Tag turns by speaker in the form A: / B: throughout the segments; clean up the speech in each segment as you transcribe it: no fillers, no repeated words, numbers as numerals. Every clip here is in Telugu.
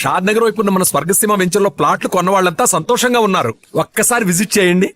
A: షాద్ నగర్ వైపు ఉన్న మన స్వర్గసీమ వెంచర్లో ప్లాట్లు కొన్న వాళ్ళంతా సంతోషంగా ఉన్నారు. ఒక్కసారి విజిట్ చేయండి.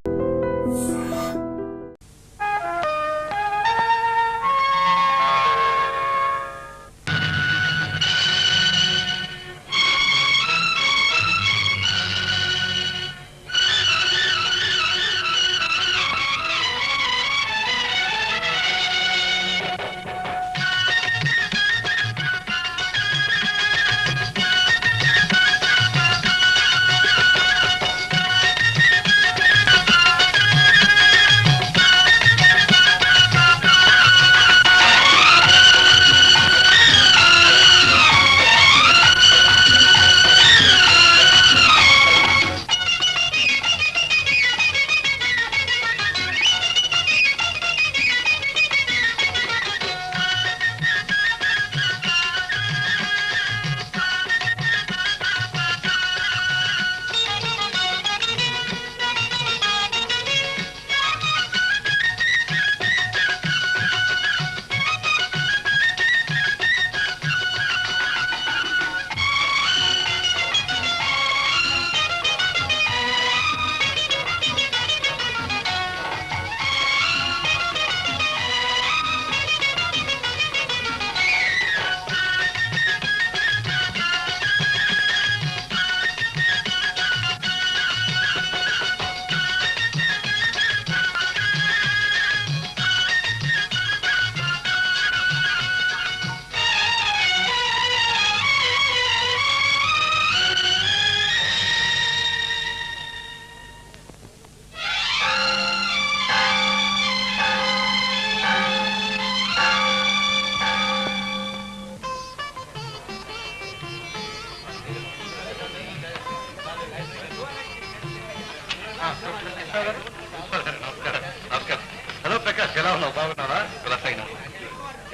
B: హలో ప్రకాష్, ఎలా ఉన్నావు? బాగున్నావా?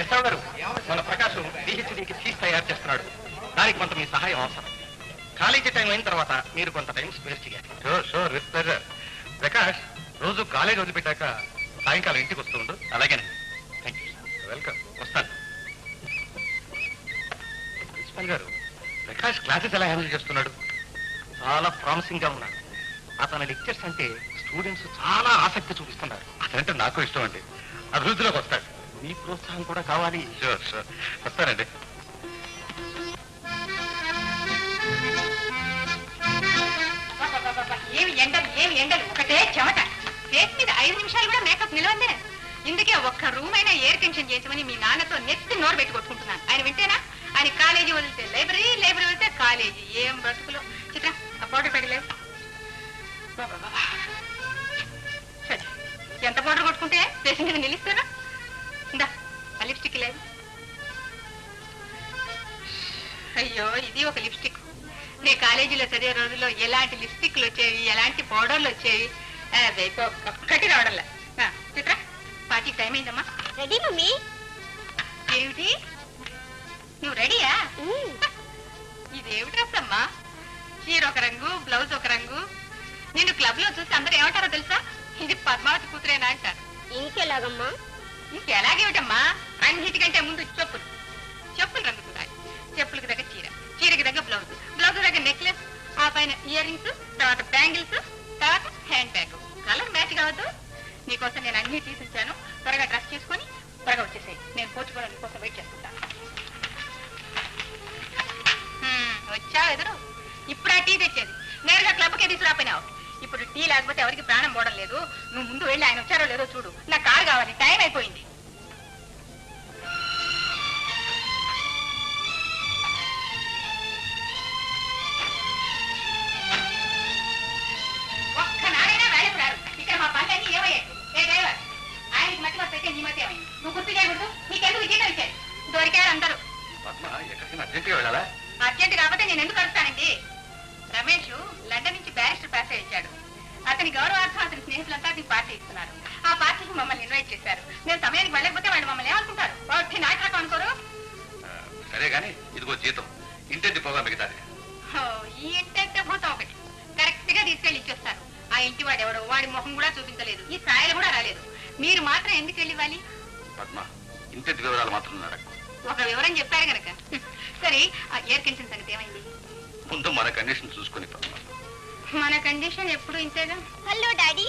B: ఎస్ఆర్ గారు, మన ప్రకాష్ పిహెచ్డీకి ఫీజు తయారు చేస్తున్నాడు. దానికి కొంత మీ సహాయం అవసరం. కాలేజీ టైం అయిన తర్వాత మీరు కొంత టైం స్పేర్ చేయాలి. Sure with pleasure. ప్రకాష్, రోజు కాలేజ్ వదిలిపెట్టాక సాయంకాలం ఇంటికి వస్తూ ఉండు. అలాగేనండి. Thank you. వెల్కమ్. వస్తాను. ప్రిన్సిపల్ గారు, ప్రకాష్ క్లాసెస్ ఎలా హ్యాండిల్ చేస్తున్నాడు? చాలా ప్రామిసింగ్ గా ఉన్నాడు. అతని లెక్చర్స్ అంటే స్టూడెంట్స్ చాలా ఆసక్తి చూపిస్తున్నారు. అదంటే నాకు ఇష్టం అండి. అభివృద్ధిలోకి వస్తాడు. మీ ప్రోత్సాహం కూడా కావాలి. షూర్ వస్తానండి.
C: ఏమి ఎండలు ఒకటే చెమట. ఫేస్ మీద 5 నిమిషాలు కూడా మేకప్ నిలవదే. ఇందుకే ఒక్క రూమ్ అయినా ఎయిర్ కండిషన్ చేయించమని మీ నాన్నతో నెత్తి నోరు పెట్టి కొట్టుకుంటున్నాను. ఆయన వింటేనా? ఆయన కాలేజీ వదిలితే లైబ్రరీ వదిలితే కాలేజీ. ఏం బ్రతుకులు. చిత్ర ఆ పౌడర్ పెట్టలేదు. ఎంత పౌడర్ కొట్టుకుంటే ఫేస్ మీద నిలుస్తారా? ఇందా ఆ లిప్స్టిక్ లేదు. అయ్యో, ఇది ఒక లిప్స్టిక్. నే కాలేజీలో చదివే రోజుల్లో ఎలాంటి లిప్స్టిక్లు వచ్చేవి, ఎలాంటి పౌడర్లు వచ్చేవి. ఒక్కటి రావడంలా. చిత్ర, పార్టీకి టైం అయిందమ్మా.
D: Ready mummy.
C: ఏమిటి, నువ్వు రెడీయా? ఇదేమిటి డ్రెస్ అమ్మా? చీర ఒక రంగు, బ్లౌజ్ ఒక రంగు. నేను క్లబ్ లో చూసి అందరూ ఏమంటారో తెలుసా? ఇది పద్మావతి కూతురేనా అంటారు.
D: ఇంకెలాగమ్మా?
C: ఇంకెలాగేమిటమ్మా? అన్నిటికంటే ముందు చెప్పులు రంగు చూడాలి. చెప్పులకు దగ్గర చీర, చీరకి దగ్గర బ్లౌజ్, బ్లౌజ్ దగ్గర నెక్లెస్, ఆ పైన ఇయర్ రింగ్స్, తర్వాత బ్యాంగిల్స్, తర్వాత హ్యాండ్ బ్యాగ్. కలర్ మ్యాచ్ కావద్దు. నీకోసం నేను అన్ని తీసుకొచ్చాను. త్వరగా డ్రెస్ చేసుకొని త్వరగా వచ్చేసాయి. నేను పోర్చుకోవడం నీకోసం వెయిట్ చేసుకుంటాను. వచ్చావు ఎదురు. ఇప్పుడు ఆ టీ తెచ్చేది నేరుగా క్లబ్కే తీసుకురాపోయినావు. ఇప్పుడు టీ లేకపోతే ఎవరికి ప్రాణం పోవడం లేదు. నువ్వు ముందు వెళ్ళి ఆయన వచ్చారో లేదో చూడు. నా కారు కావాలి, టైం అయిపోయింది. ఒక్కనాడైనా వేళకు రారు. ఇక్కడ మా పనులన్నీ ఏమయ్యాయి? ఏ డ్రైవర్, ఆయనకి మట్టి మట్టి అయితే నీ మధ్య ఏమైంది? నువ్వు గుర్తు చేయకూడదు. నీకెందుకు విజయం ఇచ్చారు? దొరికారు అందరూ. అర్జెంట్ కాకపోతే నేను ఎందుకు అడుగుతానండి? రమేష్ లండన్ నుంచి బ్యారిస్టర్ పాస్ అయ్యాడు. అతని గౌరవార్థం అతని స్నేహితులంతా అతనికి పార్టీ ఇస్తున్నారు. ఆ పార్టీకి మమ్మల్ని ఇన్వైట్ చేశారు. మేము సమయానికి వెళ్ళకపోతే వాళ్ళు మమ్మల్ని ఏమనుకుంటారు? వాటి నాటకం అనుకోరు.
B: సరే గానీ ఇదిగో జీతం, ఇంటి పోగా మిగతాది.
C: ఈ ఇంటి భూతం ఒకటి కరెక్ట్ గా తీసుకెళ్లి ఇచ్చేస్తారు. ఆ ఇంటి వాడు ఎవడో, వాడి మొహం కూడా చూపించలేదు, ఈ ఛాయలు కూడా రాలేదు. మీరు మాత్రం ఎందుకు వెళ్ళి ఇవ్వాలి?
B: పద్మ, ఇంటి వివరాలు మాత్రం
C: ఒక వివరం చెప్పారు గనక. సరే, ఆ ఎయిర్ కండిషన్ సంగతి ఏమైంది?
B: ముందు మన కండిషన్ చూసుకుని పద్మ.
C: మన కండిషన్ ఎప్పుడు ఇంతేగా.
D: Hello daddy,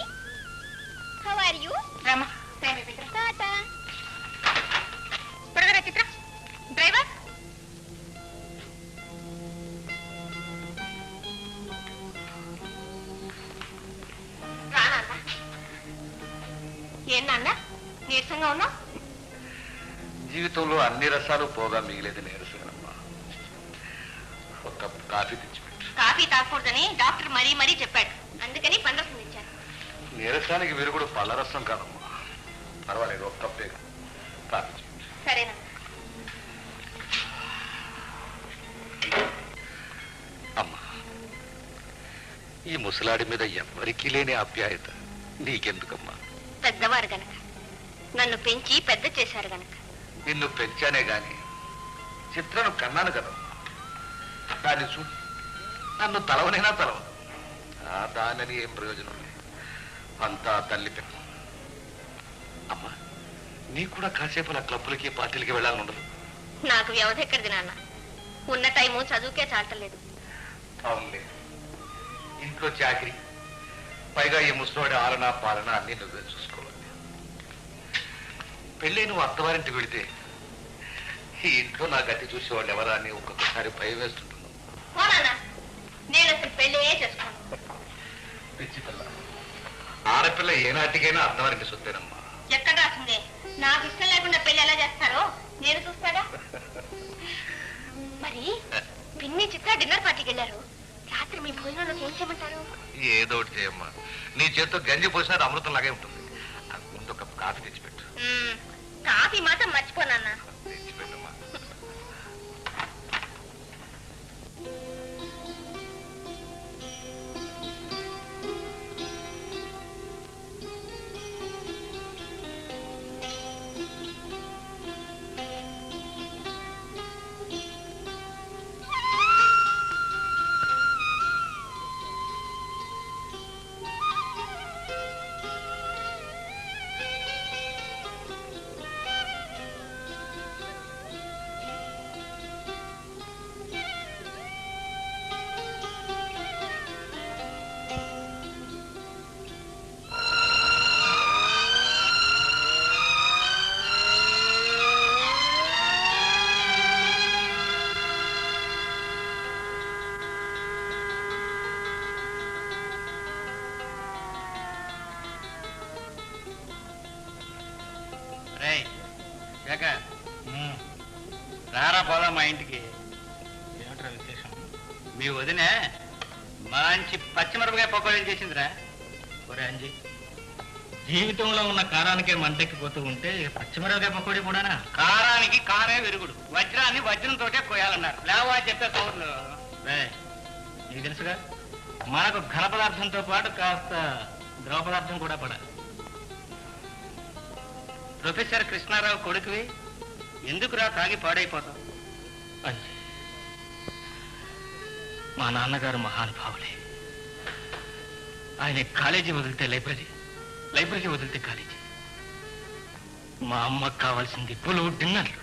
D: how are you?
C: Rama
D: tata.
C: త్వరగా చిత్ర. డ్రైవర్
D: ఏం నాన్న నీరసంగా ఉన్నావు?
B: జీవితంలో అన్ని రసాలు పోగా మిగిలేదు నీరసమేనమ్మా. ఒక కప్పు కాఫీ తెచ్చిపెట్టు.
D: కాఫీ తాగకూడదని డాక్టర్ మరీ మరీ చెప్పాడు, అందుకని పండ్రసం ఇచ్చాను.
B: నీరసానికి విరుగుడు పళ్ళ రసం కాదమ్మా. పర్వాలేదు, ఒక కప్పే కాఫీ తెచ్చిపెట్టు.
D: సరేనా?
B: అమ్మా, ఈ ముసలాడి మీద ఎవ్వరికీ లేని ఆప్యాయత నీకెందుకమ్మా?
D: పెద్దవారు గనక, నన్ను పెంచి పెద్ద చేశారు గనక.
B: నిన్ను పెంచానే గాని చిత్రను కన్నాను కదమ్మా. దాన్ని చూడు, నన్ను తలవనైనా తలవదు. ఆ దానిని ఏం ప్రయోజనం లేదు, అంతా తల్లి పెద్ద. అమ్మా, నీకు కూడా కాసేపు నా క్లబ్బులకి పార్టీలకి వెళ్ళాలని ఉండదు?
D: నాకు వ్యవధి ఎక్కడిది నాన్న, ఉన్న టైము చదువుకే చాటలేదు.
B: అవునులే, ఇంట్లో చాకరీ, పైగా ఈ ముసలోడి ఆలన పాలన అన్ని నువ్వే చూసుకోవాలి. పెళ్ళి నువ్వు అత్తవారింటికి వెళితే ఈ ఇంట్లో నా గతి చూసేవాళ్ళు ఎవరా అని ఒక్కొక్కసారి భయం వేస్తుంటున్నావు.
D: నేను అసలు పెళ్ళే చేసుకోను.
B: పిచ్చి పిల్ల, ఆడపిల్ల ఏనాటికైనా అత్తవారింటి సొత్తేనమ్మా.
D: ఎక్కడ రాసిందే? నాకు ఇష్టం లేకుండా పెళ్లి ఎలా చేస్తారో నేను చూస్తాగా. మరి పిన్ని చిత్ర డిన్నర్ పార్టీకి వెళ్ళారు, రాత్రి మీ భోజనంలోకి ఏం చేయమంటారు?
B: ఏదో ఒకటి చేయమ్మా. నీ చేత్తో గంజి పోసినా అమృతం లాగే ఉంటుంది. ముందు ఒక కాఫీ తెచ్చిపెట్టు.
D: కాఫీ మాత్రం మర్చిపోనన్నా.
B: తెచ్చిపెట్టమ్మా.
E: రారా పోదా మా ఇంటికి. ఏమిట్రా విశేషం? మీ వదిన మంచి పచ్చిమిరపకాయ పకోడీలు చేసిందిరా. ఒరే అంజీ, జీవితంలో ఉన్న కారానికే మంటెక్కిపోతూ ఉంటే పచ్చిమిరపకాయ పకోడీ కూడానా? కారానికి కారే విరుగుడు, వజ్రాన్ని వజ్రంతోటే కోయాలన్నారు. లేవా చెప్పే కౌర్లు. నీకు తెలుసుగా, మనకు ఘన పదార్థంతో పాటు కాస్త ద్రవ పదార్థం కూడా పడాలి. ప్రొఫెసర్ కృష్ణారావు కొడుకువి, ఎందుకురా తాగి పాడైపోతాం? అంజీ, మా నాన్నగారు మహానుభావులే. ఆయన కాలేజీ వదిలితే లైబ్రరీ, లైబ్రరీ వదిలితే కాలేజీ. మా అమ్మకు కావాల్సింది పులు డిన్నర్లు.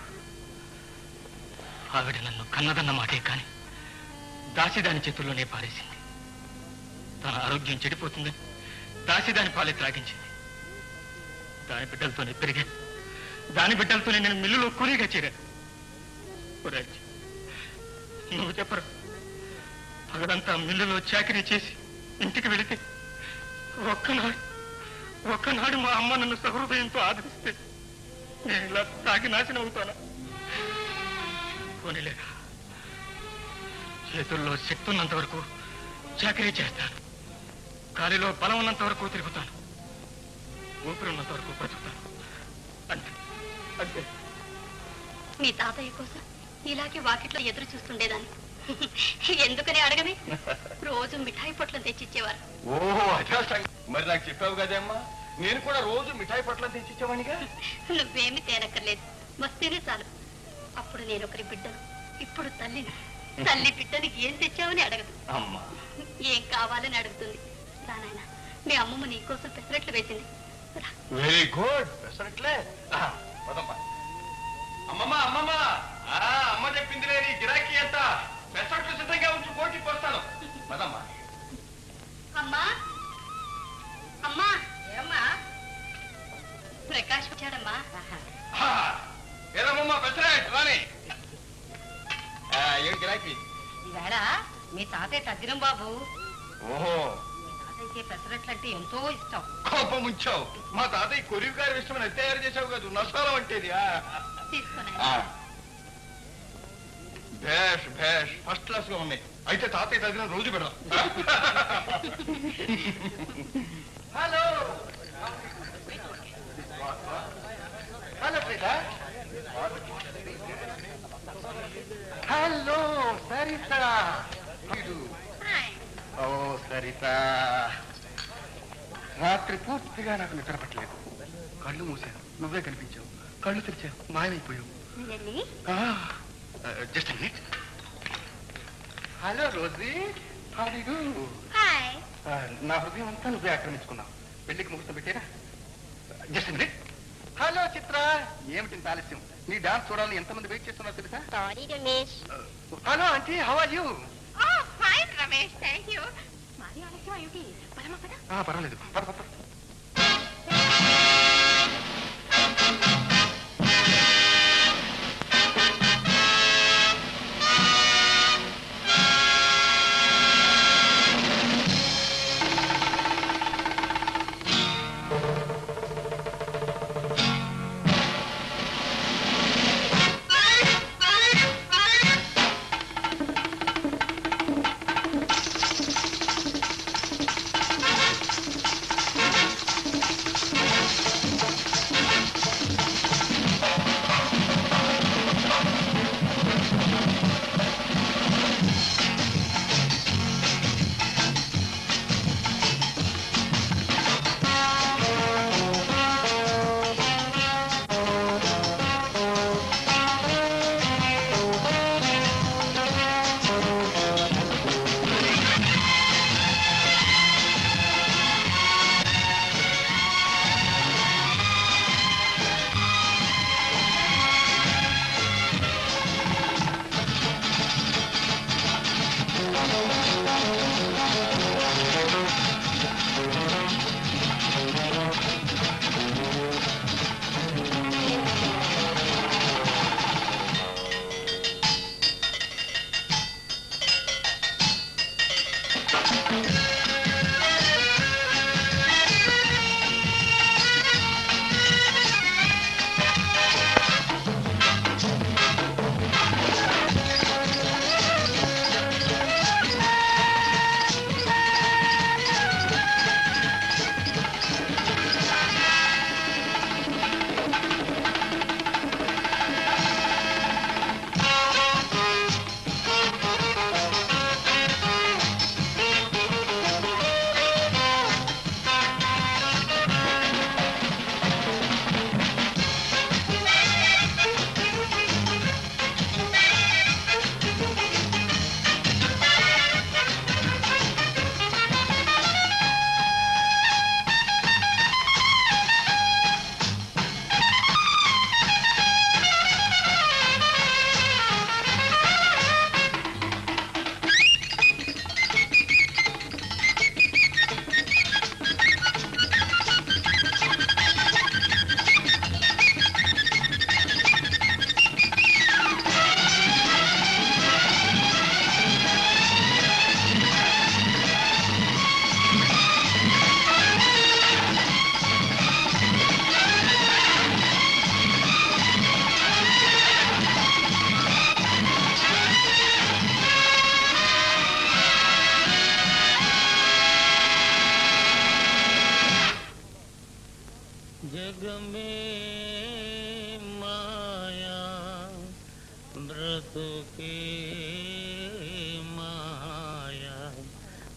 E: ఆవిడ నన్ను కన్నదన్న మాటే కాని దాసిదాని చేతుల్లోనే పారేసింది. తన ఆరోగ్యం చెడిపోతుందని దాసిదాని పాలే త్రాగించింది. దాని బిడ్డలతోనే పెరిగాను, దాని బిడ్డలతోనే నేను మిల్లులో కూలీగా చేరాను. నువ్వు చెప్పరు, పగలంతా మిల్లులో చాకరీ చేసి ఇంటికి వెళితే ఒక్కనాడు మా అమ్మ నన్ను సహృదయంతో ఆదరిస్తే నేను ఇలా తాగి నాశనం అవుతానా? పోనీలేక చేతుల్లో శక్తి ఉన్నంత వరకు చాకరీ చేస్తాను, గాలిలో బలం ఉన్నంత వరకు తిరుగుతాను, ఊపిరి ఉన్నంత వరకు బ్రతుకుతాను. అంతే అంతే.
D: మీ తాతయ్య కోసం ఇలాగే వాకిట్లో ఎదురు చూస్తుండేదాన్ని. ఎందుకని అడగని, రోజు మిఠాయి పొట్లం తెచ్చిచ్చేవారు.
B: ఓహో, అదే మరి నాకు చెప్పావు కదమ్మా, నేను కూడా రోజు మిఠాయి పొట్లం తెచ్చిచ్చేవాడిగా.
D: నువ్వేమి తేనక్కర్లేదు, వస్తేనే చాలు. అప్పుడు నేను ఒకరి బిడ్డను, ఇప్పుడు తల్లిని. తల్లి బిడ్డని ఏం తెచ్చావని అడగదు, ఏం కావాలని అడుగుతుంది. రానాయన, మీ అమ్మమ్మ నీకోసం పెసరట్లు వేసింది.
B: Very good. పెసరట్లే అమ్మమ్మ, అమ్మమ్మ, అమ్మ చెప్పింది లేని గిరాకీ ఎంత పెసరట్లు సిద్ధంగా ఉంచు, కోటి
C: మీ తాతయ్య తద్దినం బాబు.
B: ఓహో,
C: తాతయ్యకి పెసరట్లు అంటే ఎంతో ఇష్టం.
B: కోపం ముంచావు. మా తాతయ్య కొరివి గారి ఇష్టం తయారు చేసావు కాదు, నష్టాలం అంటేది.
C: తీసుకున్నాను.
B: భేష్ భేష్, ఫస్ట్ క్లాస్ గా ఉన్నాయి. అయితే తాతయ్య తగిన రోజు పెడదాం. Hello hello Sita. Hello Sarita. ఓ సరిత, రాత్రి పూర్తిగా నాకు నిద్ర పట్టలేదు. కళ్ళు మూసాను, నువ్వే కనిపించావు. కళ్ళు తెరిచావు, మాయమైపోయావు. Just minute. Hello Rosie, how do you do?
D: Hi.
B: నా హృదయం అంతా నువ్వే ఆక్రమించుకున్నావు. పెళ్లికి ముహూర్తం పెట్టేరా? జస్ట్ మినిట్. హలో చిత్ర, ఏమిటి ఆలస్యం? నీ డాన్స్ చూడాలని ఎంతమంది వెయిట్ చేస్తున్నారో తెలుసా?
D: Sorry Ramesh.
B: Hello aunty, how are you?
C: Fine Ramesh, thank you. మరి ఆలస్యం ఏమిటి? పరమ పద.
B: పర్వాలేదు, పద పద.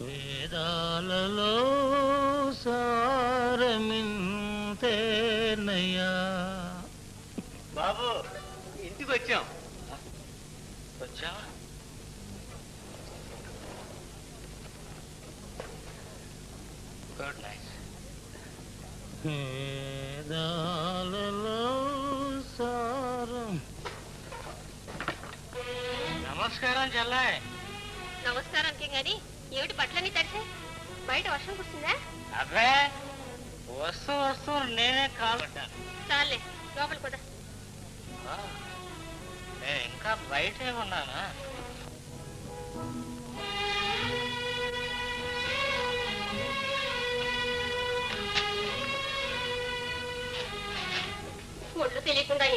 E: వేదాలలో సారమింతేనయ్యా. బాబు ఇంటికి వచ్చాం. వచ్చా గుడ్ నైట్. వేదాలలో సారం. నమస్కారం చెల్లాయ్.
D: నమస్కారానికి గాని ఏమిటి బట్టలన్నీ తడిసే? బయట వర్షం కురుస్తుందా?
E: అబ్బే వస్తూ నేనే కాలు పడ్డాను.
D: చాలే లోపలికి కూడా.
E: నేను ఇంకా బయటే ఉన్నానా?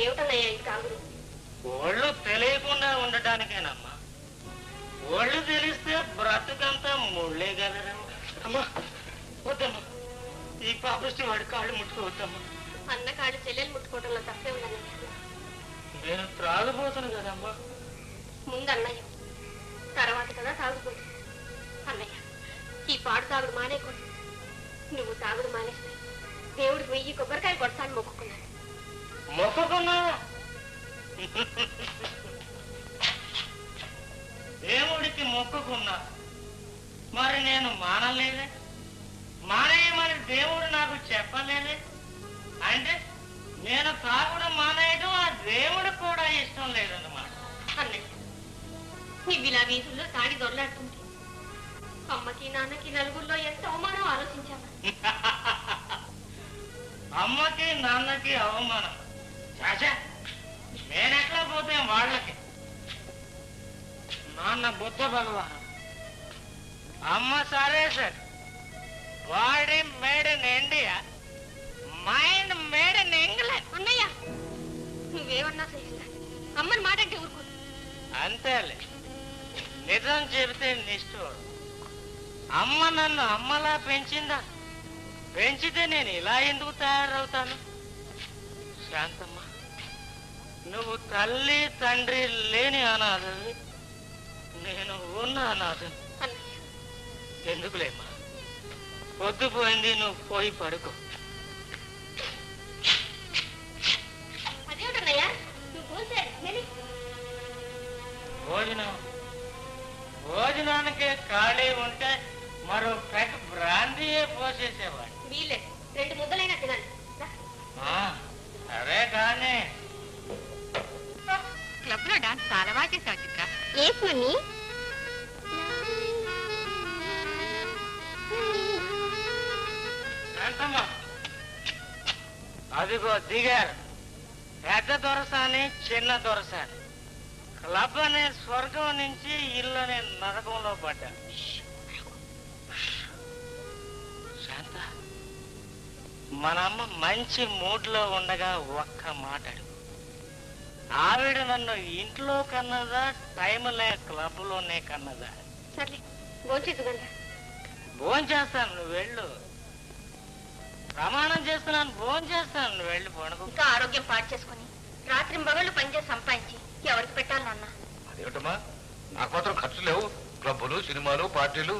D: ఏమిటన్నయ్యా ఈ తాగుడు?
E: ఒళ్ళు తెలియకుండా ఉండటానికేనమ్మా. ఒళ్ళు తెలిస్తే బ్రతుకంతా ముళ్ళే కదరా. అమ్మా వద్దమ్మా, ఈ పాపృష్టి వాడి కాళ్ళు ముట్టుకోవద్దమ్మా.
D: అన్న కాళ్ళు చెల్లెలు ముట్టుకోవడంలో తప్పే ఉందన్నయ్య.
E: నేను త్రాగబోతాను కదమ్మా.
D: ముందు అన్నయ్య, తర్వాత కదా తాగుతుంది. అన్నయ్య, ఈ పాడు తాగుడు మానేకూడదు. నువ్వు తాగుడు మానేస్తే దేవుడికి 1000 కొబ్బరికాయ కొడతాను మొక్కుకున్నాను.
E: మొక్కుకున్నా దేవుడికి మొక్కుకున్నా, మరి నేను మానలేదే. మానేయమని దేవుడు నాకు చెప్పలేదే. అంటే నేను తాగుడు మానేయడం ఆ దేవుడికి కూడా ఇష్టం లేదన్నమాట.
D: అన్నయ్య, నువ్వు ఇలా వీధుల్లో తాగి దొరలాడుతుంటే అమ్మకి నాన్నకి నలుగురిలో ఎంత అవమానం ఆలోచించాను.
E: అమ్మకి నాన్నకి అవమానం చాచా, నేనెట్లా పోతే వాళ్ళకి. నాన్న బుద్ధ భగవాన్, అమ్మ సరే sir, body made in India, mind made in England.
D: అన్నయ్య, నువ్వేమన్నా సహిస్తా, అమ్మని మాట అంటే ఊరుకో.
E: అంతేలే, నిజం చెబితే నిష్ఠూరు. అమ్మ నన్ను అమ్మలా పెంచిందా? పెంచితే నేను ఇలా ఎందుకు తయారవుతాను? శాంతమ్మ, నువ్వు తల్లి తండ్రి లేని అనాథవి, నేను ఉన్న అనాథను.
D: అన్నయ్య,
E: ఎందుకులేమ్మా, పొద్దుపోయింది, నువ్వు పోయి పడుకో.
D: అదేమిటన్నయ్య, నువ్వు పోసే
E: భోజనానికి ఖాళీ ఉంటే మరో పెద్ద బ్రాందీయే పోసేసేవాడు.
D: వీలే 2 ముద్దలైనా తినాలి.
E: సరే కానీ
C: క్లబ్ లో డాన్స్ చాలా బాగా చేసావు చిత్ర.
D: మమ్మీ?
E: శాంతమ్మా, అదిగో దిగారు పెద్ద దొరసాని, చిన్న దొరసాని. క్లబ్ అనే స్వర్గం నుంచి ఇల్లు అనే నరకంలో పడ్డా. శాంత, మనమ్మ మంచి మూడ్ లో ఉండగా ఒక్క మాట అడుగు. ఆవిడ నన్ను ఇంట్లో కన్నదా, టైంలే క్లబ్ లోనే కన్నదా?
D: సర్లే, భోంచేద్దుగంట.
E: భోంచేస్తాను, నువ్వు వెళ్ళు. ప్రమాణం చేస్తున్నాను, భోంచేస్తాను, నువ్వు వెళ్ళి పడుకో.
D: ఇంకా ఆరోగ్యం పాడు చేసుకుని రాత్రి మగళ్ళు పనిచేసి సంపాదించి ఎవరికి పెట్టాలి నాన్న?
B: అదేమిటమ్మా, నాకు మాత్రం ఖర్చు లేవు. క్లబ్బులు, సినిమాలు, పార్టీలు.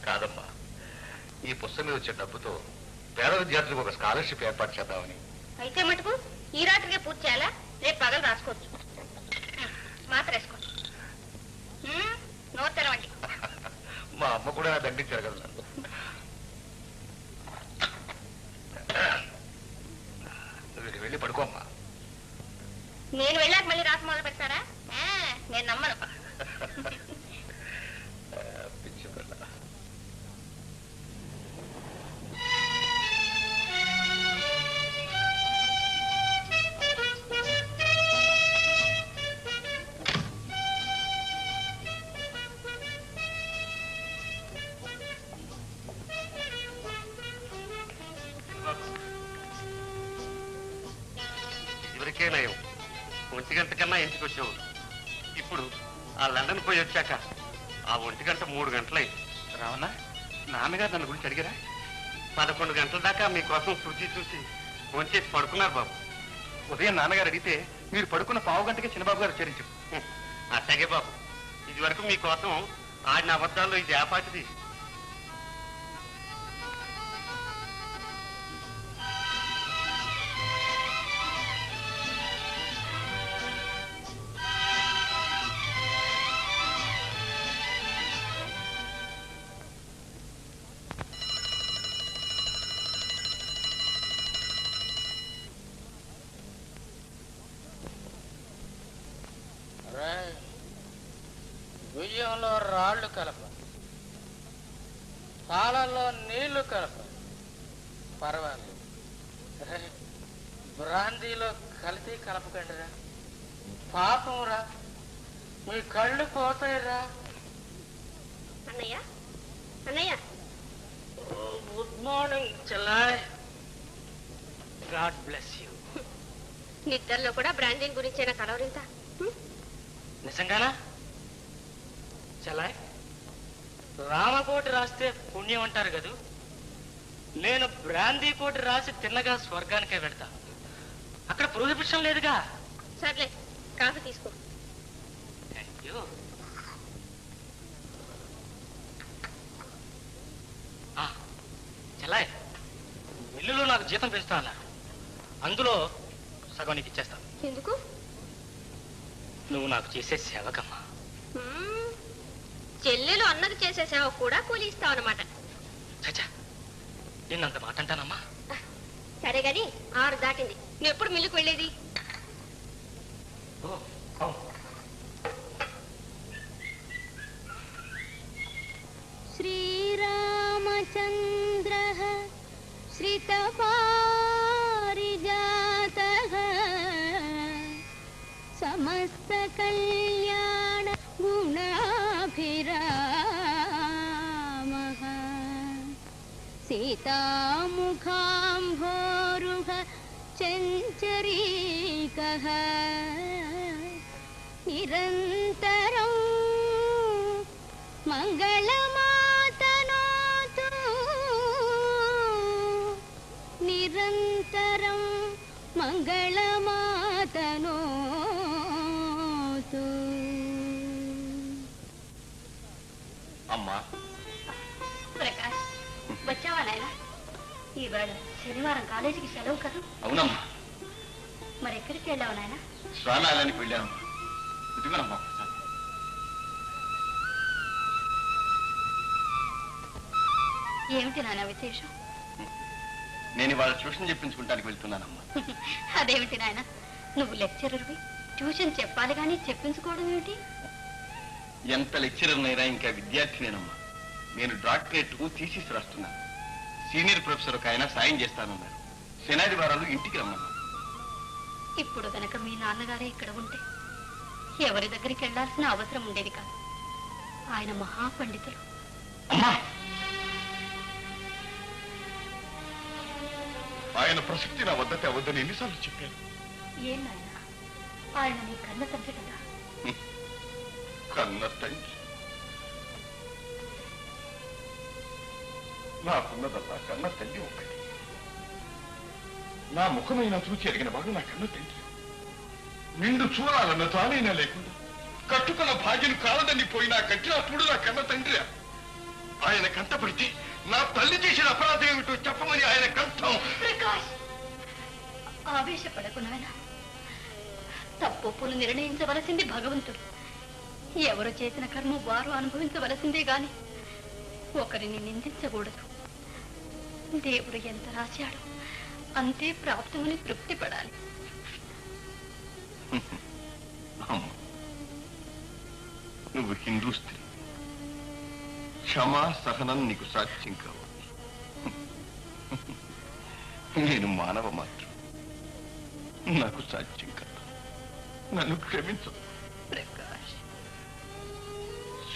B: కాదమ్మా, ఈ పుస్తకం మీద వచ్చే డబ్బుతో పేద విద్యార్థులకు ఒక స్కాలర్షిప్ ఏర్పాటు చేద్దామని.
D: అయితే మటుకు ఈ రాత్రికే పూర్తి చేయాలా? రేపు పగలు రాసుకోవచ్చు. మాత్ర వేసుకోవచ్చు. నోరు తెరవండి.
B: మా అమ్మ కూడా దండించారు కదా నన్ను. నువ్వు వెళ్ళి పడుకోమ్మా.
D: నేను వెళ్ళాక మళ్ళీ రాసి మొదలు పెడతారా? నేను నమ్మను.
B: పిచ్చి పిల్ల. ఇవరికే నయం, 1 గంట కన్నా ఇంటికి వచ్చావు. ఇప్పుడు ఆ లండన్ పోయి వచ్చాక ఆ 1 గంట 3 గంటలైంది. రావనా, నాన్నగారు నన్ను గురించి అడిగారా? 11 గంటల దాకా మీకోసం చూసి భోంచేసి పడుకున్నారు బాబు. ఉదయం నాన్నగారు అడిగితే మీరు పడుకున్న 1/2 గంటకే చిన్నబాబు గారు ఉచ్చరించారు. అట్లాగే బాబు, ఇది వరకు మీకోసం ఆడిన అబద్ధాల్లో ఇది ఆపాటిది.
E: బియ్యంలో రాళ్ళు కలప, పాలల్లో నీళ్లు కలప, పర్వాలేదు. బ్రాందీలో కలిసి కలపకండిరా, పాపం రా, మీ కళ్ళు పోతాయిరా.
D: అన్నయ్య, అన్నయ్య,
E: గుడ్ మార్నింగ్ చెల్లాయ్. God bless you.
D: నిద్రలో కూడా బ్రాండింగ్ గురించేనా కలవరింత?
E: నిజంగానా? చలా రామకోటి రాస్తే పుణ్యం అంటారు కదూ. నేను బ్రాందీ కోటి రాసి తిన్నగా స్వర్గానికే వెళ్తా. అక్కడ ప్రొహిబిషన్ లేదుగా.
D: సర్లే, కాఫీ తీసుకో.
E: Thank you. చలాయ్, మిల్లులో నాకు జీతం పెంచుతా అన్నారు. అందులో సగం నీకు ఇచ్చేస్తాను.
D: ఎందుకు?
E: నువ్వు నాకు చేసే సేవకమ్మా.
D: చెల్లెలు అన్నది చేసే సేవ కూడా కూలి ఇస్తావు అన్నమాట.
E: చచ్చా, నిన్నంత మాట అంటానమ్మా.
D: సరే గాని 6 దాటింది. నువ్వు ఎప్పుడు మిల్లుకు వెళ్ళేది? శ్రీరామచంద్రః శ్రితపారిజాతః సమస్త కళ్యాణ గుణాభిరామః సీతాముఖాంభోరుహ చంచరీకః నిరంతరం మంగళమాతనోతు నిరంతరం మంగళమాతనోతు.
B: అమ్మా
D: ప్రకాష్, వచ్చావా నాయనా? ఈవేళ శనివారం కాలేజీకి సెలవు కదా?
B: అవునమ్మా.
D: మరి ఎక్కడికి వెళ్ళావు నాయనా?
B: స్నానాలయానికి వెళ్ళాను. ఇదిగోనమ్మా.
D: ఏమిటి నాన్న విశేషం?
B: నేను ఇవాళ ట్యూషన్ చెప్పించుకుంటానికి వెళ్తున్నానమ్మా.
D: అదేమిటి నాయన, నువ్వు లెక్చరర్వి, ట్యూషన్ చెప్పాలి కానీ చెప్పించుకోవడం ఏమిటి?
B: ఎంత లెక్చరర్ అయినా ఇంకా విద్యార్థినేనమ్మా. నేను డాక్టరేట్ థీసిస్ రాస్తున్నాను. సీనియర్ ప్రొఫెసర్ ఒక ఆయన సాయం చేస్తానన్నారు. శనాదివారాలు ఇంటికి రమ్మన్నారు.
D: ఇప్పుడు గనక మీ నాన్నగారే ఇక్కడ ఉంటే ఎవరి దగ్గరికి వెళ్లాల్సిన అవసరం ఉండేది కాదు. ఆయన మహాపండితులు.
B: అమ్మా, ఆయన ప్రసక్తి నా వద్ద తేవద్దని ఎన్నిసార్లు చెప్పాను.
D: ఏం నాయన, ఆయన నీ కన్న తండ్రి కదా.
B: కన్న తండ్రి నాకున్నదల్లా కన్న తల్లి ఒక్కటి. నా ముఖమైన చూచి ఎరిగిన వాడు నా కన్న తండ్రి. నిండు చూడాలన్న తానైనా లేకుండా కట్టుకున్న భాగ్యం కాలదని పోయినా కట్టిన చూడు నా కన్న తండ్రి. ఆయన కంటపడితే నా తల్లి చేసిన అపరాధం ఏమిటో చెప్పమని ఆయన కంఠం.
D: ప్రకాష్, ఆవేశపడకు నాయన. తప్పులు నిర్ణయించవలసింది భగవంతుడు. ఎవరు చేసిన కర్మ వారు అనుభవించవలసిందే గాని ఒకరిని నిందించకూడదు. దేవుడు ఎంత రాశాడు అంతే ప్రాప్తమని తృప్తి పడాలి.
B: నువ్వు హిందూ స్త్రీ, క్షమా సహనం నీకు సాధ్యం కావచ్చు. నేను మానవ మాత్రం, నాకు సాధ్యం కాదు. నన్ను క్షమించు.
D: ప్రకాష్,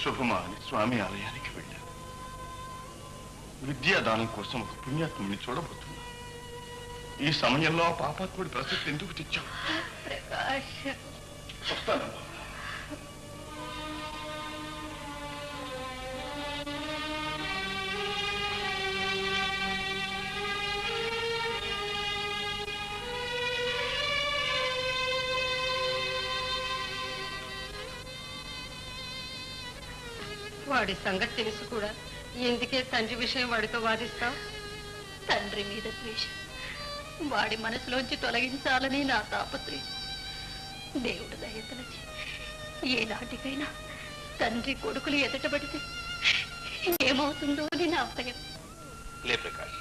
B: శుభమా అని స్వామి ఆలయానికి వెళ్ళాను. విద్యాదానం కోసం ఒక పుణ్యాత్ముని చూడబోతున్నా. ఈ సమయంలో ఆ పాపాత్ముడి ప్రసక్తి ఎందుకు తెచ్చావు?
D: ప్రకాష్,
B: వస్తానమ్మా.
C: వాడి సంగతి తెలుసు కూడా ఎందుకే తండ్రి విషయం వాడితో వాదిస్తావు?
D: తండ్రి మీద ద్వేషం వాడి మనసులోంచి తొలగించాలని నా తాపత్రయం. దేవుడు దయతలచి ఏనాటికైనా తండ్రి కొడుకులు ఎదుటబడితే ఏమవుతుందో అని నా భయం.
B: లే ప్రకాష్,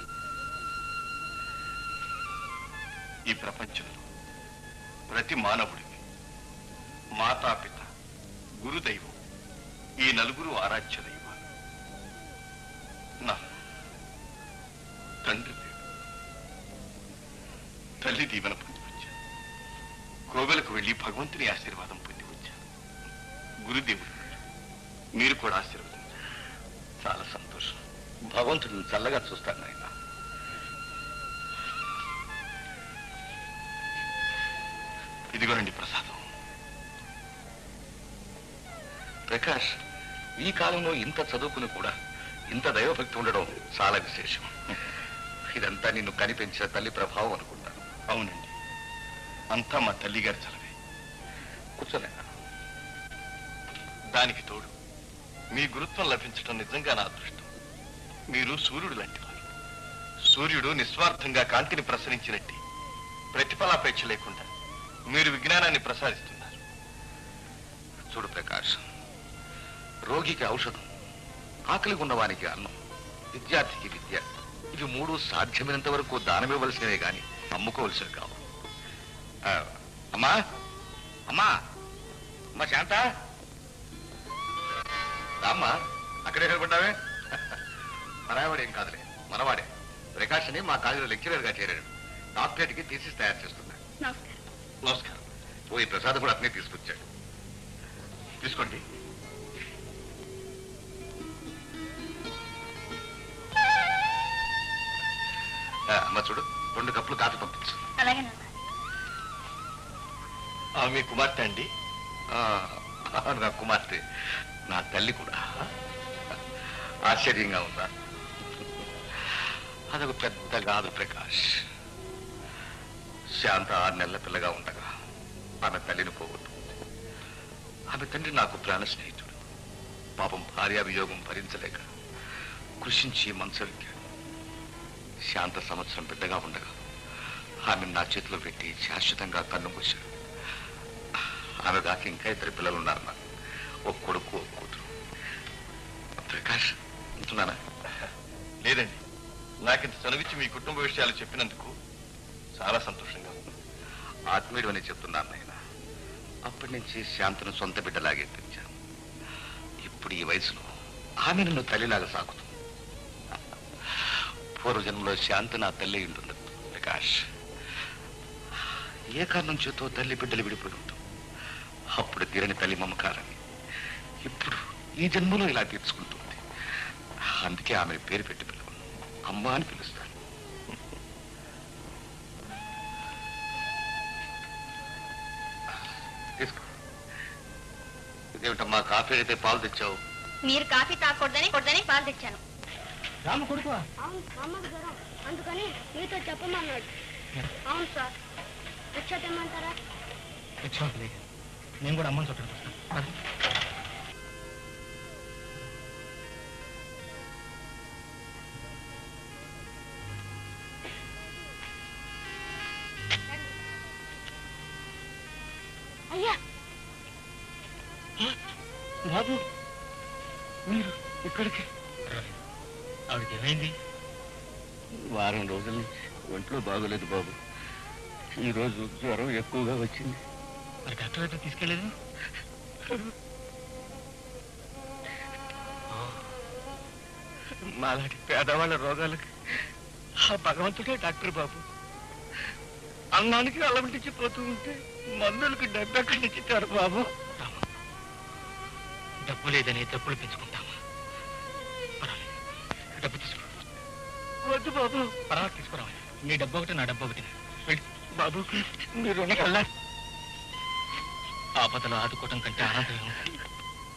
B: ఈ ప్రపంచంలో ప్రతి మానవుడికి మాతాపిత, గురుదైవం, ఈ నలుగురు ఆరాధ్య దైవాలు. నా తండ్రి దేవుడు, తల్లి దీవెన పొంది వచ్చాను. కోవెలకు వెళ్ళి భగవంతుని ఆశీర్వాదం పొంది వచ్చాను. గురుదేవుడు మీరు కూడా ఆశీర్వదించారు. చాలా సంతోషం. భగవంతుడిని చల్లగా చూస్తాను నాయన. ఇదిగోనండి ప్రసాదం. ప్రకాష్, ఈ కాలంలో ఇంత చదువుకుని కూడా ఇంత దైవభక్తి ఉండడం చాలా విశేషం. ఇదంతా నిన్ను కనిపించిన తల్లి ప్రభావం అనుకుంటాను. అవునండి, అంతా మా తల్లి గారి చలవే. కూర్చోలేక దానికి తోడు మీ గురుత్వం లభించడం నిజంగా నా అదృష్టం. మీరు సూర్యుడు లాంటి వారు. సూర్యుడు నిస్వార్థంగా కాంతిని ప్రసరించినట్టు ప్రతిఫలాపేక్ష లేకుండా మీరు విజ్ఞానాన్ని ప్రసాదిస్తున్నారు. చూడు ప్రకాష్, రోగికి ఔషధం, ఆకలి ఉన్నవానికి అన్నం, విద్యార్థికి విద్య, ఇవి మూడు సాధ్యమైనంత వరకు దానమివ్వవలసినవే గాని అమ్ముకోవలసినవి కావు. అమ్మా అమ్మా అమ్మా శాంత, రామ్మా, అక్కడే నిలబడ్డావే. మనవాడే ఏం కాదులే, మనవాడే. ప్రకాష్ అని మా కాలేజీలో లెక్చరర్ గా చేరాడు. డాక్టరేట్ కి థీసిస్ తయారు చేస్తున్నాడు. నమస్కారం. ఓ, ఈ ప్రసాదం కూడా అతనే తీసుకొచ్చాడు. తీసుకోండి. అమ్మ చూడు, 2 కప్పులు కాఫీ పంపించు.
D: అలాగే
B: మీ కుమార్తె అండి? నా కుమార్తె, నా తల్లి కూడా. ఆశ్చర్యంగా ఉందా? అదొక పెద్ద కాదు ప్రకాష్. శాంత 6 నెలల పిల్లగా ఉండగా ఆమె తల్లిని పోగొట్టుకుంది. ఆమె తండ్రి నాకు ప్రాణ స్నేహితుడు. పాపం భార్య వియోగం భరించలేక కృషించి మంచమెక్కాడు. శాంత సంవత్సరం బిడ్డగా ఉండగా ఆమెను నా చేతిలో పెట్టి శాశ్వతంగా కన్నుమూశాడు. ఆమె దాకా ఇంకా 2 పిల్లలు ఉన్నారు నాకు. ఒక కొడుకు, ఒక కూతురు. ప్రకాష్, ఉంటున్నానా? లేదండి, నాకింత చదివించి మీ కుటుంబ విషయాలు చెప్పినందుకు చాలా సంతోషంగా ఉంది. ఆత్మీయుడు అని చెప్తున్నాను నాయన. అప్పటి నుంచి శాంతను సొంత బిడ్డలాగే పెంచాను. ఇప్పుడు ఈ వయసులో ఆమె నన్ను తల్లిలాగా సాకుతుంది. పూర్వజన్మలో శాంతి నా తల్లి ఉంటుంది ప్రకాష్. ఏ కారణం చేతో తల్లి బిడ్డలు విడిపోయి ఉంటాం. అప్పుడు తీరని తల్లి మమకారాన్ని ఇప్పుడు ఈ జన్మలో ఇలా తీర్చుకుంటుంది. అందుకే ఆమె పేరు పెట్టి పిలవను, అమ్మ అని పిలుస్తాను. తీసుకో. ఇదేమిటమ్మా, కాఫీ అయితే పాలు తెచ్చావు?
D: మీరు కాఫీ తాగకూడదని పాలు తెచ్చాను.
E: రాము కొడుకు,
D: అవును, అమ్మకు జ్వరం, అందుకని మీతో చెప్పమన్నాడు. అవును సార్, రిక్షా తెమ్మంటారా?
E: నేను కూడా అమ్మని చూడటానికి వస్తాను.
D: అయ్యా
E: బాబు, మీరు ఇక్కడికి? ఆవిడకి ఏమైంది?
B: వారం రోజుల నుంచి ఒంట్లో బాగోలేదు బాబు. ఈరోజు జ్వరం ఎక్కువగా వచ్చింది.
E: మరి డాక్టర్ అయితే తీసుకెళ్ళలేదు?
B: మాలాంటి పేదవాళ్ళ రోగాలకి ఆ భగవంతుడే డాక్టర్ బాబు. అన్నానికి అలవంటించి పోతూ ఉంటే మందులకు డబ్బు ఎక్కడి నుంచి ఇచ్చారు బాబు.
E: డబ్బు లేదని డబ్బులు పెంచుకుంటామా? పర్వాలేదు, డబ్బు తీసుకో.
B: వద్దు బాబు.
E: పర్వాలేదు, తీసుకురావాలి. నీ డబ్బు ఒకటి, నా డబ్బు ఒకటి. వెళ్ళి
B: బాబు, మీరు కల్లా
E: ఆపదలో ఆదుకోవటం కంటే ఆనందం ఉంది.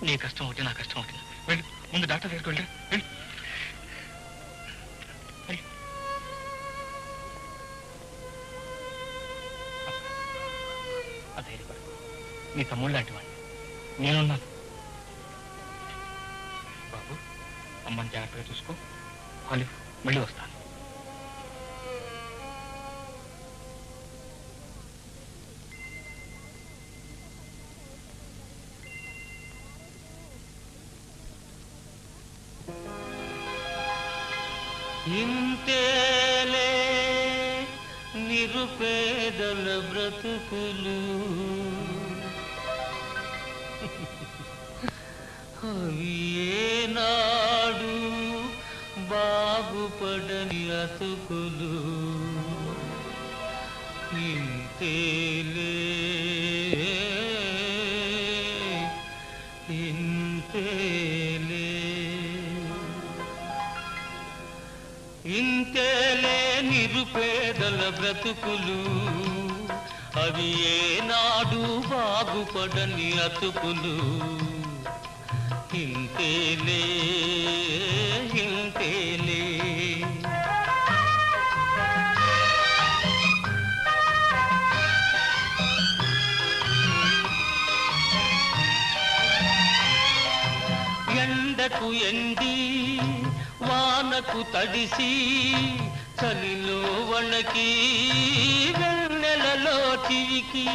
E: నీ కష్టం ఒకటి, నా కష్టం ఒకటి. వెళ్ళి ముందు డాక్టర్ దగ్గరికి వెళ్ళి వెళ్ళి. అధైర్యపడు, నీ తమ్ముడు లాంటి వాడిని నేనున్నాను. బాబు, అమ్మని జాగ్రత్తగా చూసుకో. కాలి, మళ్ళీ వస్తాను.
F: ఇంతేలే నిరుపేదల బ్రతుకులు, అవి ఏనాడు బాగుపడని అతుకులు. ఇంతేలే ఇంతేలే ఇంతేలే నిరుపేదల బ్రతుకులు, అవి ఏనాడు బాగుపడని అతుకులు ఇంతేలే ఇంతేలే. ఎండకు ఎండి వానకు తడిసి చలిలో వణకి వెన్నెలలో చివికి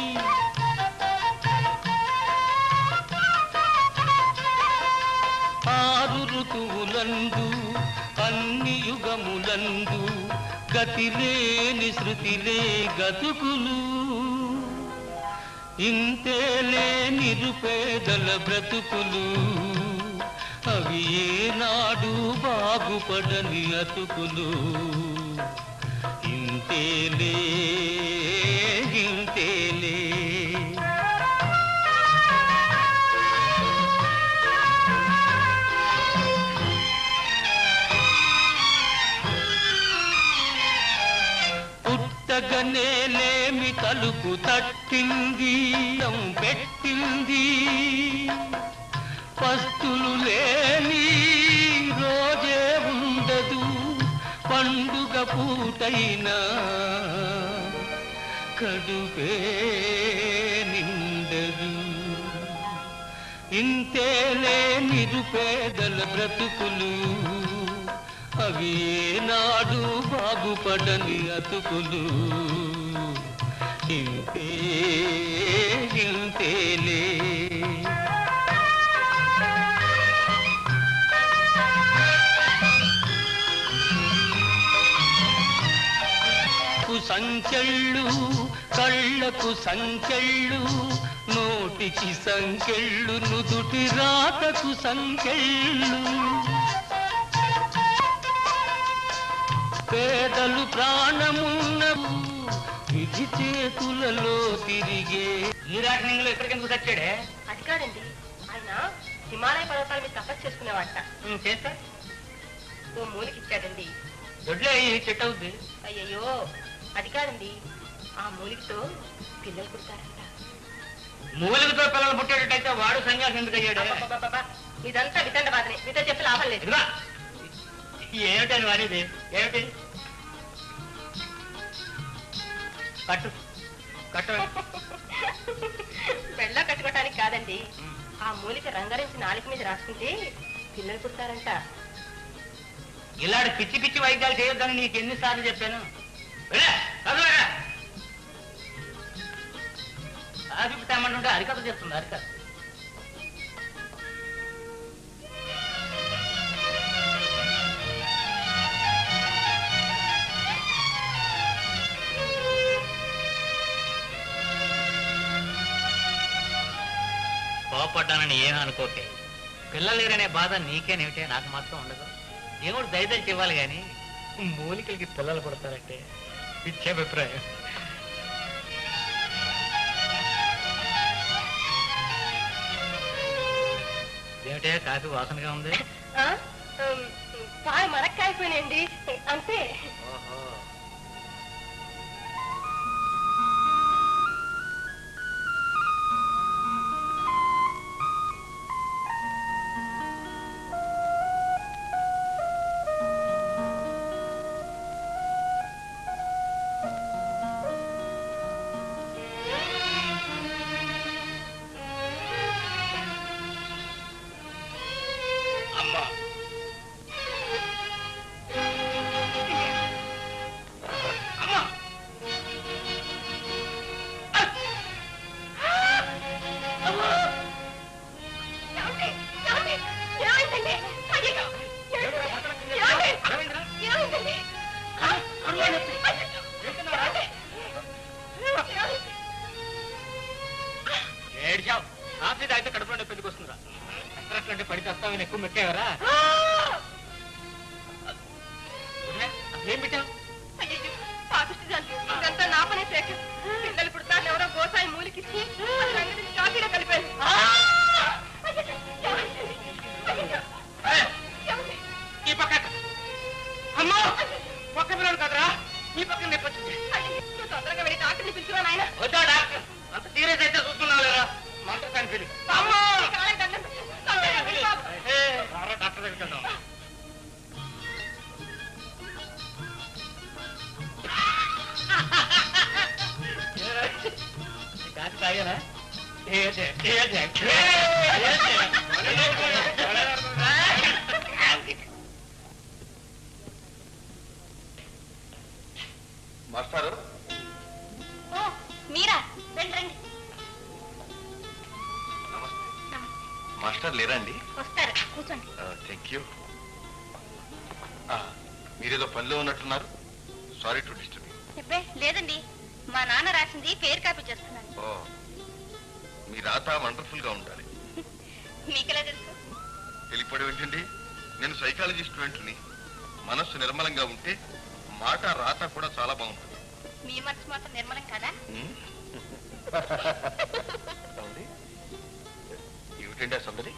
F: ఆరు ఋతువులందు అన్ని యుగములందు గతిలేని శృతిలే గతుకులు ఇంతేలే నిరుపేదల బ్రతుకులు అవి ఏనాడు బాగుపడని అతుకులు ఇంతేలే ఇంతేలే. పుట్టగనేలేమి తలుపు తట్టింది పెట్టింది పస్తులు లేని రోజే ఉండదు పండుగ పూటైనా కడుపే నిండదు ఇంతేలే నిరుపేదల బ్రతుకులు అవి నాడు బాగుపడని అతుకులు ఇంతే ఇంతేలే. సంకెళ్ళు కళ్ళకు సంకెళ్ళు నోటికి సంకెళ్ళు నుదుటి రాతకు సంకెళ్ళు పేదలు ప్రాణమున్నవు విధి చేతులలో తిరిగే.
E: ఈ రాకనింగ్లో ఎక్కడికెందుకు తెచ్చాడే?
C: అది కాదండి, ఆయన హిమాలయ పర్వతాల మీద తపస్సు చేసుకునేవాట.
E: చేస్తా
C: ఓ మూలికిచ్చాడండి.
E: దొడ్లే చెట్టు అవుద్ది.
C: అయ్యయ్యో అది కాదండి, ఆ మూలికతో పిల్లలు పుడతారంట.
E: మూలికతో పిల్లలు పుట్టేటట్టయితే వాడు సన్యాసం ఎందుకు అయ్యాడు?
C: ఇదంతా వితండ బాధనే, మీతో చెప్పి లాభం లేదు.
E: ఏమిటని వాడేది? ఏమిటి? కట్టు కట్టు.
C: పెళ్ళ కట్టుకోవటానికి కాదండి, ఆ మూలిక రంగరించి నాలుక మీద రాసుకుంటే పిల్లలు పుడతారంట.
E: ఇలాంటి పిచ్చి పిచ్చి వైద్యాలు చేయొద్దని నీకు ఎన్నిసార్లు చెప్పాను? తెమ్మంటుంటే అరికథ చెప్తుంది. అరికథ కోపడ్డానని ఏమీ అనుకోకే. పిల్లలు లేరనే బాధ నీకేనేమిటే, నాకు మాత్రం ఉండదు. దేవుడు దయదలిచి ఇవ్వాలి కానీ మూలికలకి పిల్లలు పుడతారంటే పిచ్చే అభిప్రాయం. ఏమిటే కాఫీ వాసనగా ఉంది?
C: పాలు మరక్కాయిపోయినండి అంతే.
E: ఓహో, ఏడ్చావు. కాఫీ తాగితే కడుపులో పెళ్లికి వస్తుందా? ఎక్కడట్లంటే పడి తెస్తామని ఎక్కువ మెక్కేవరా? ఏం పెట్టావు?
C: ఇదంతా నా పనే సేక. పిల్లలు పుడతాను ఎవరో గోసాయి మూలికిచ్చి కాఫీలో కలిపాను.
E: ఈ పక్క అమ్మా, పక్క పిల్లలు కదరా, ఈ పక్కన నొప్పి వచ్చింది.
C: తొందరగా వెళ్ళి డాక్టర్ని పిలుచురా నాయన.
E: వద్దా డాక్టర్? డాక్టర్ దగ్గరికి వెళ్దాం. కాదు తాగానా?
B: మాస్టారు
D: ఓ మీరా, రండి రండి.
B: నమస్తే.
D: నమస్తే.
B: మాస్టర్ లేరా అండి?
D: వస్తారు, కూర్చోండి.
B: Thank you. మీరేదో పనిలో ఉన్నట్టున్నారు. Sorry to disturb.
D: చెప్పే లేదండి, మా నాన్న రాసింది పేరు కాపీ చేస్తున్నాను.
B: ఓ, మీ రాత వండర్ఫుల్ గా ఉండాలి.
D: మీకెలా తెలుసు?
B: వెళ్ళిపోవడం ఏంటండి? నేను సైకాలజీ స్టూడెంట్ని. మనస్సు నిర్మలంగా ఉంటే మాట రాత కూడా చాలా బాగుంటుంది.
D: మీ మనసు మాత్రం నిర్మలం కదా?
B: ఏమిటండి ఆ సందడి?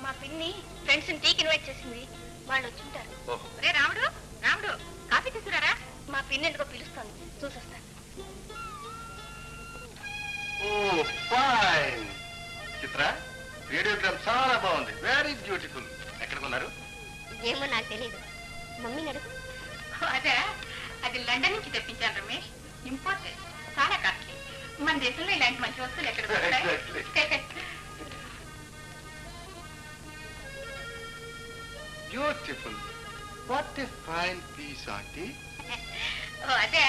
D: మా పిన్ని ఫ్రెండ్స్ టీకి ఇన్వైట్ చేసింది, వాళ్ళు వచ్చుంటారు.
B: ఓహో,
C: రే రాముడు, రాముడు కాఫీ తీసుకురారా.
D: మా పిన్ని ఎందుకో పిలుస్తోంది, చూసొస్తాను.
B: ఓ ఫైన్. చిత్ర, రేడియోగ్రామ్ చాలా బాగుంది. Very beautiful. ఎక్కడ కొన్నారు?
D: ఏమో నాకు తెలియదు, మమ్మీ అడుగు.
C: అదే, అది లండన్ నుంచి తెప్పించాను రమేష్. ఇంపార్టెంట్, చాలా కాస్ట్లీ. మన దేశంలో ఇలాంటి మంచి వస్తువులు ఎక్కడ దొరుకుతాయి?
B: Beautiful. What a fine piece aunty.
C: ఓ అదే,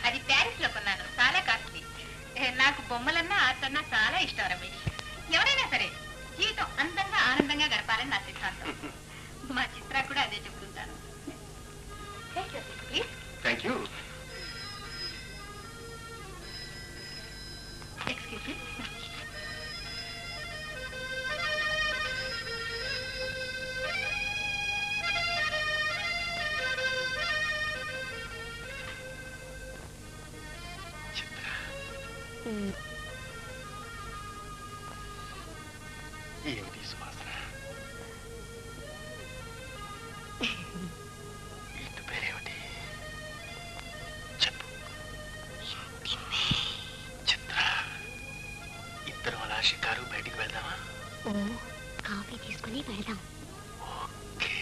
C: అది ప్యారిస్ లో కొన్నాను, చాలా కాస్ట్లీ. నాకు బొమ్మలన్నా ఆర్ట్ అన్నా చాలా ఇష్టం రమేష్. ఎవరైనా సరే జీవితం అందంగా ఆనందంగా గడపాలని నా సిద్ధాంతం. మా చిత్ర కూడా అదే చెప్తుంటాను. Please
B: thank you.
C: Excuse me.
B: ఏమిటి సువాసన? ఇంటి పేరేమిటి? చెప్పు. చిత్ర, ఇద్దరం అలా షికారు బయటికి వెళ్దామా?
D: ఓ, కాఫీ తీసుకుని వెళ్దాం.
B: ఓకే.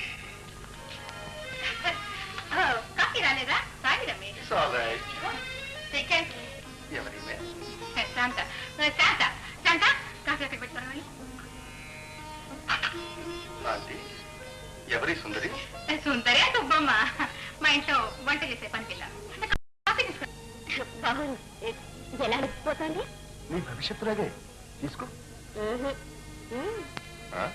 C: కాఫీ రాలేదా? Sorry Ramesh.
B: It's all right.
C: Second
B: ఎవరి
C: శాంత, శాంత, శాంత కాఫీ అక్కడ పెట్టుకోవాలి.
B: ఆంటీ, ఎవరి సుందరి?
C: సుందరే సుబ్బమ్మ, మా ఇంట్లో వంట చేసే పని పిల్ల. కాఫీ తీసుకో.
D: బాగుంది, ఎలా అడిగిపోతుంది?
B: నీ భవిష్యత్తులాగే. తీసుకో. ఆ?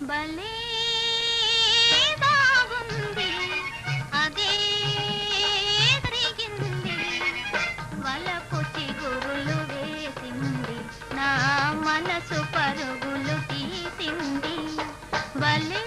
D: భలే బాగుంది, అదే తిరిగింది, వలపు చిగురులు వేసింది, నా మనసు పరుగులు తీసింది. భలే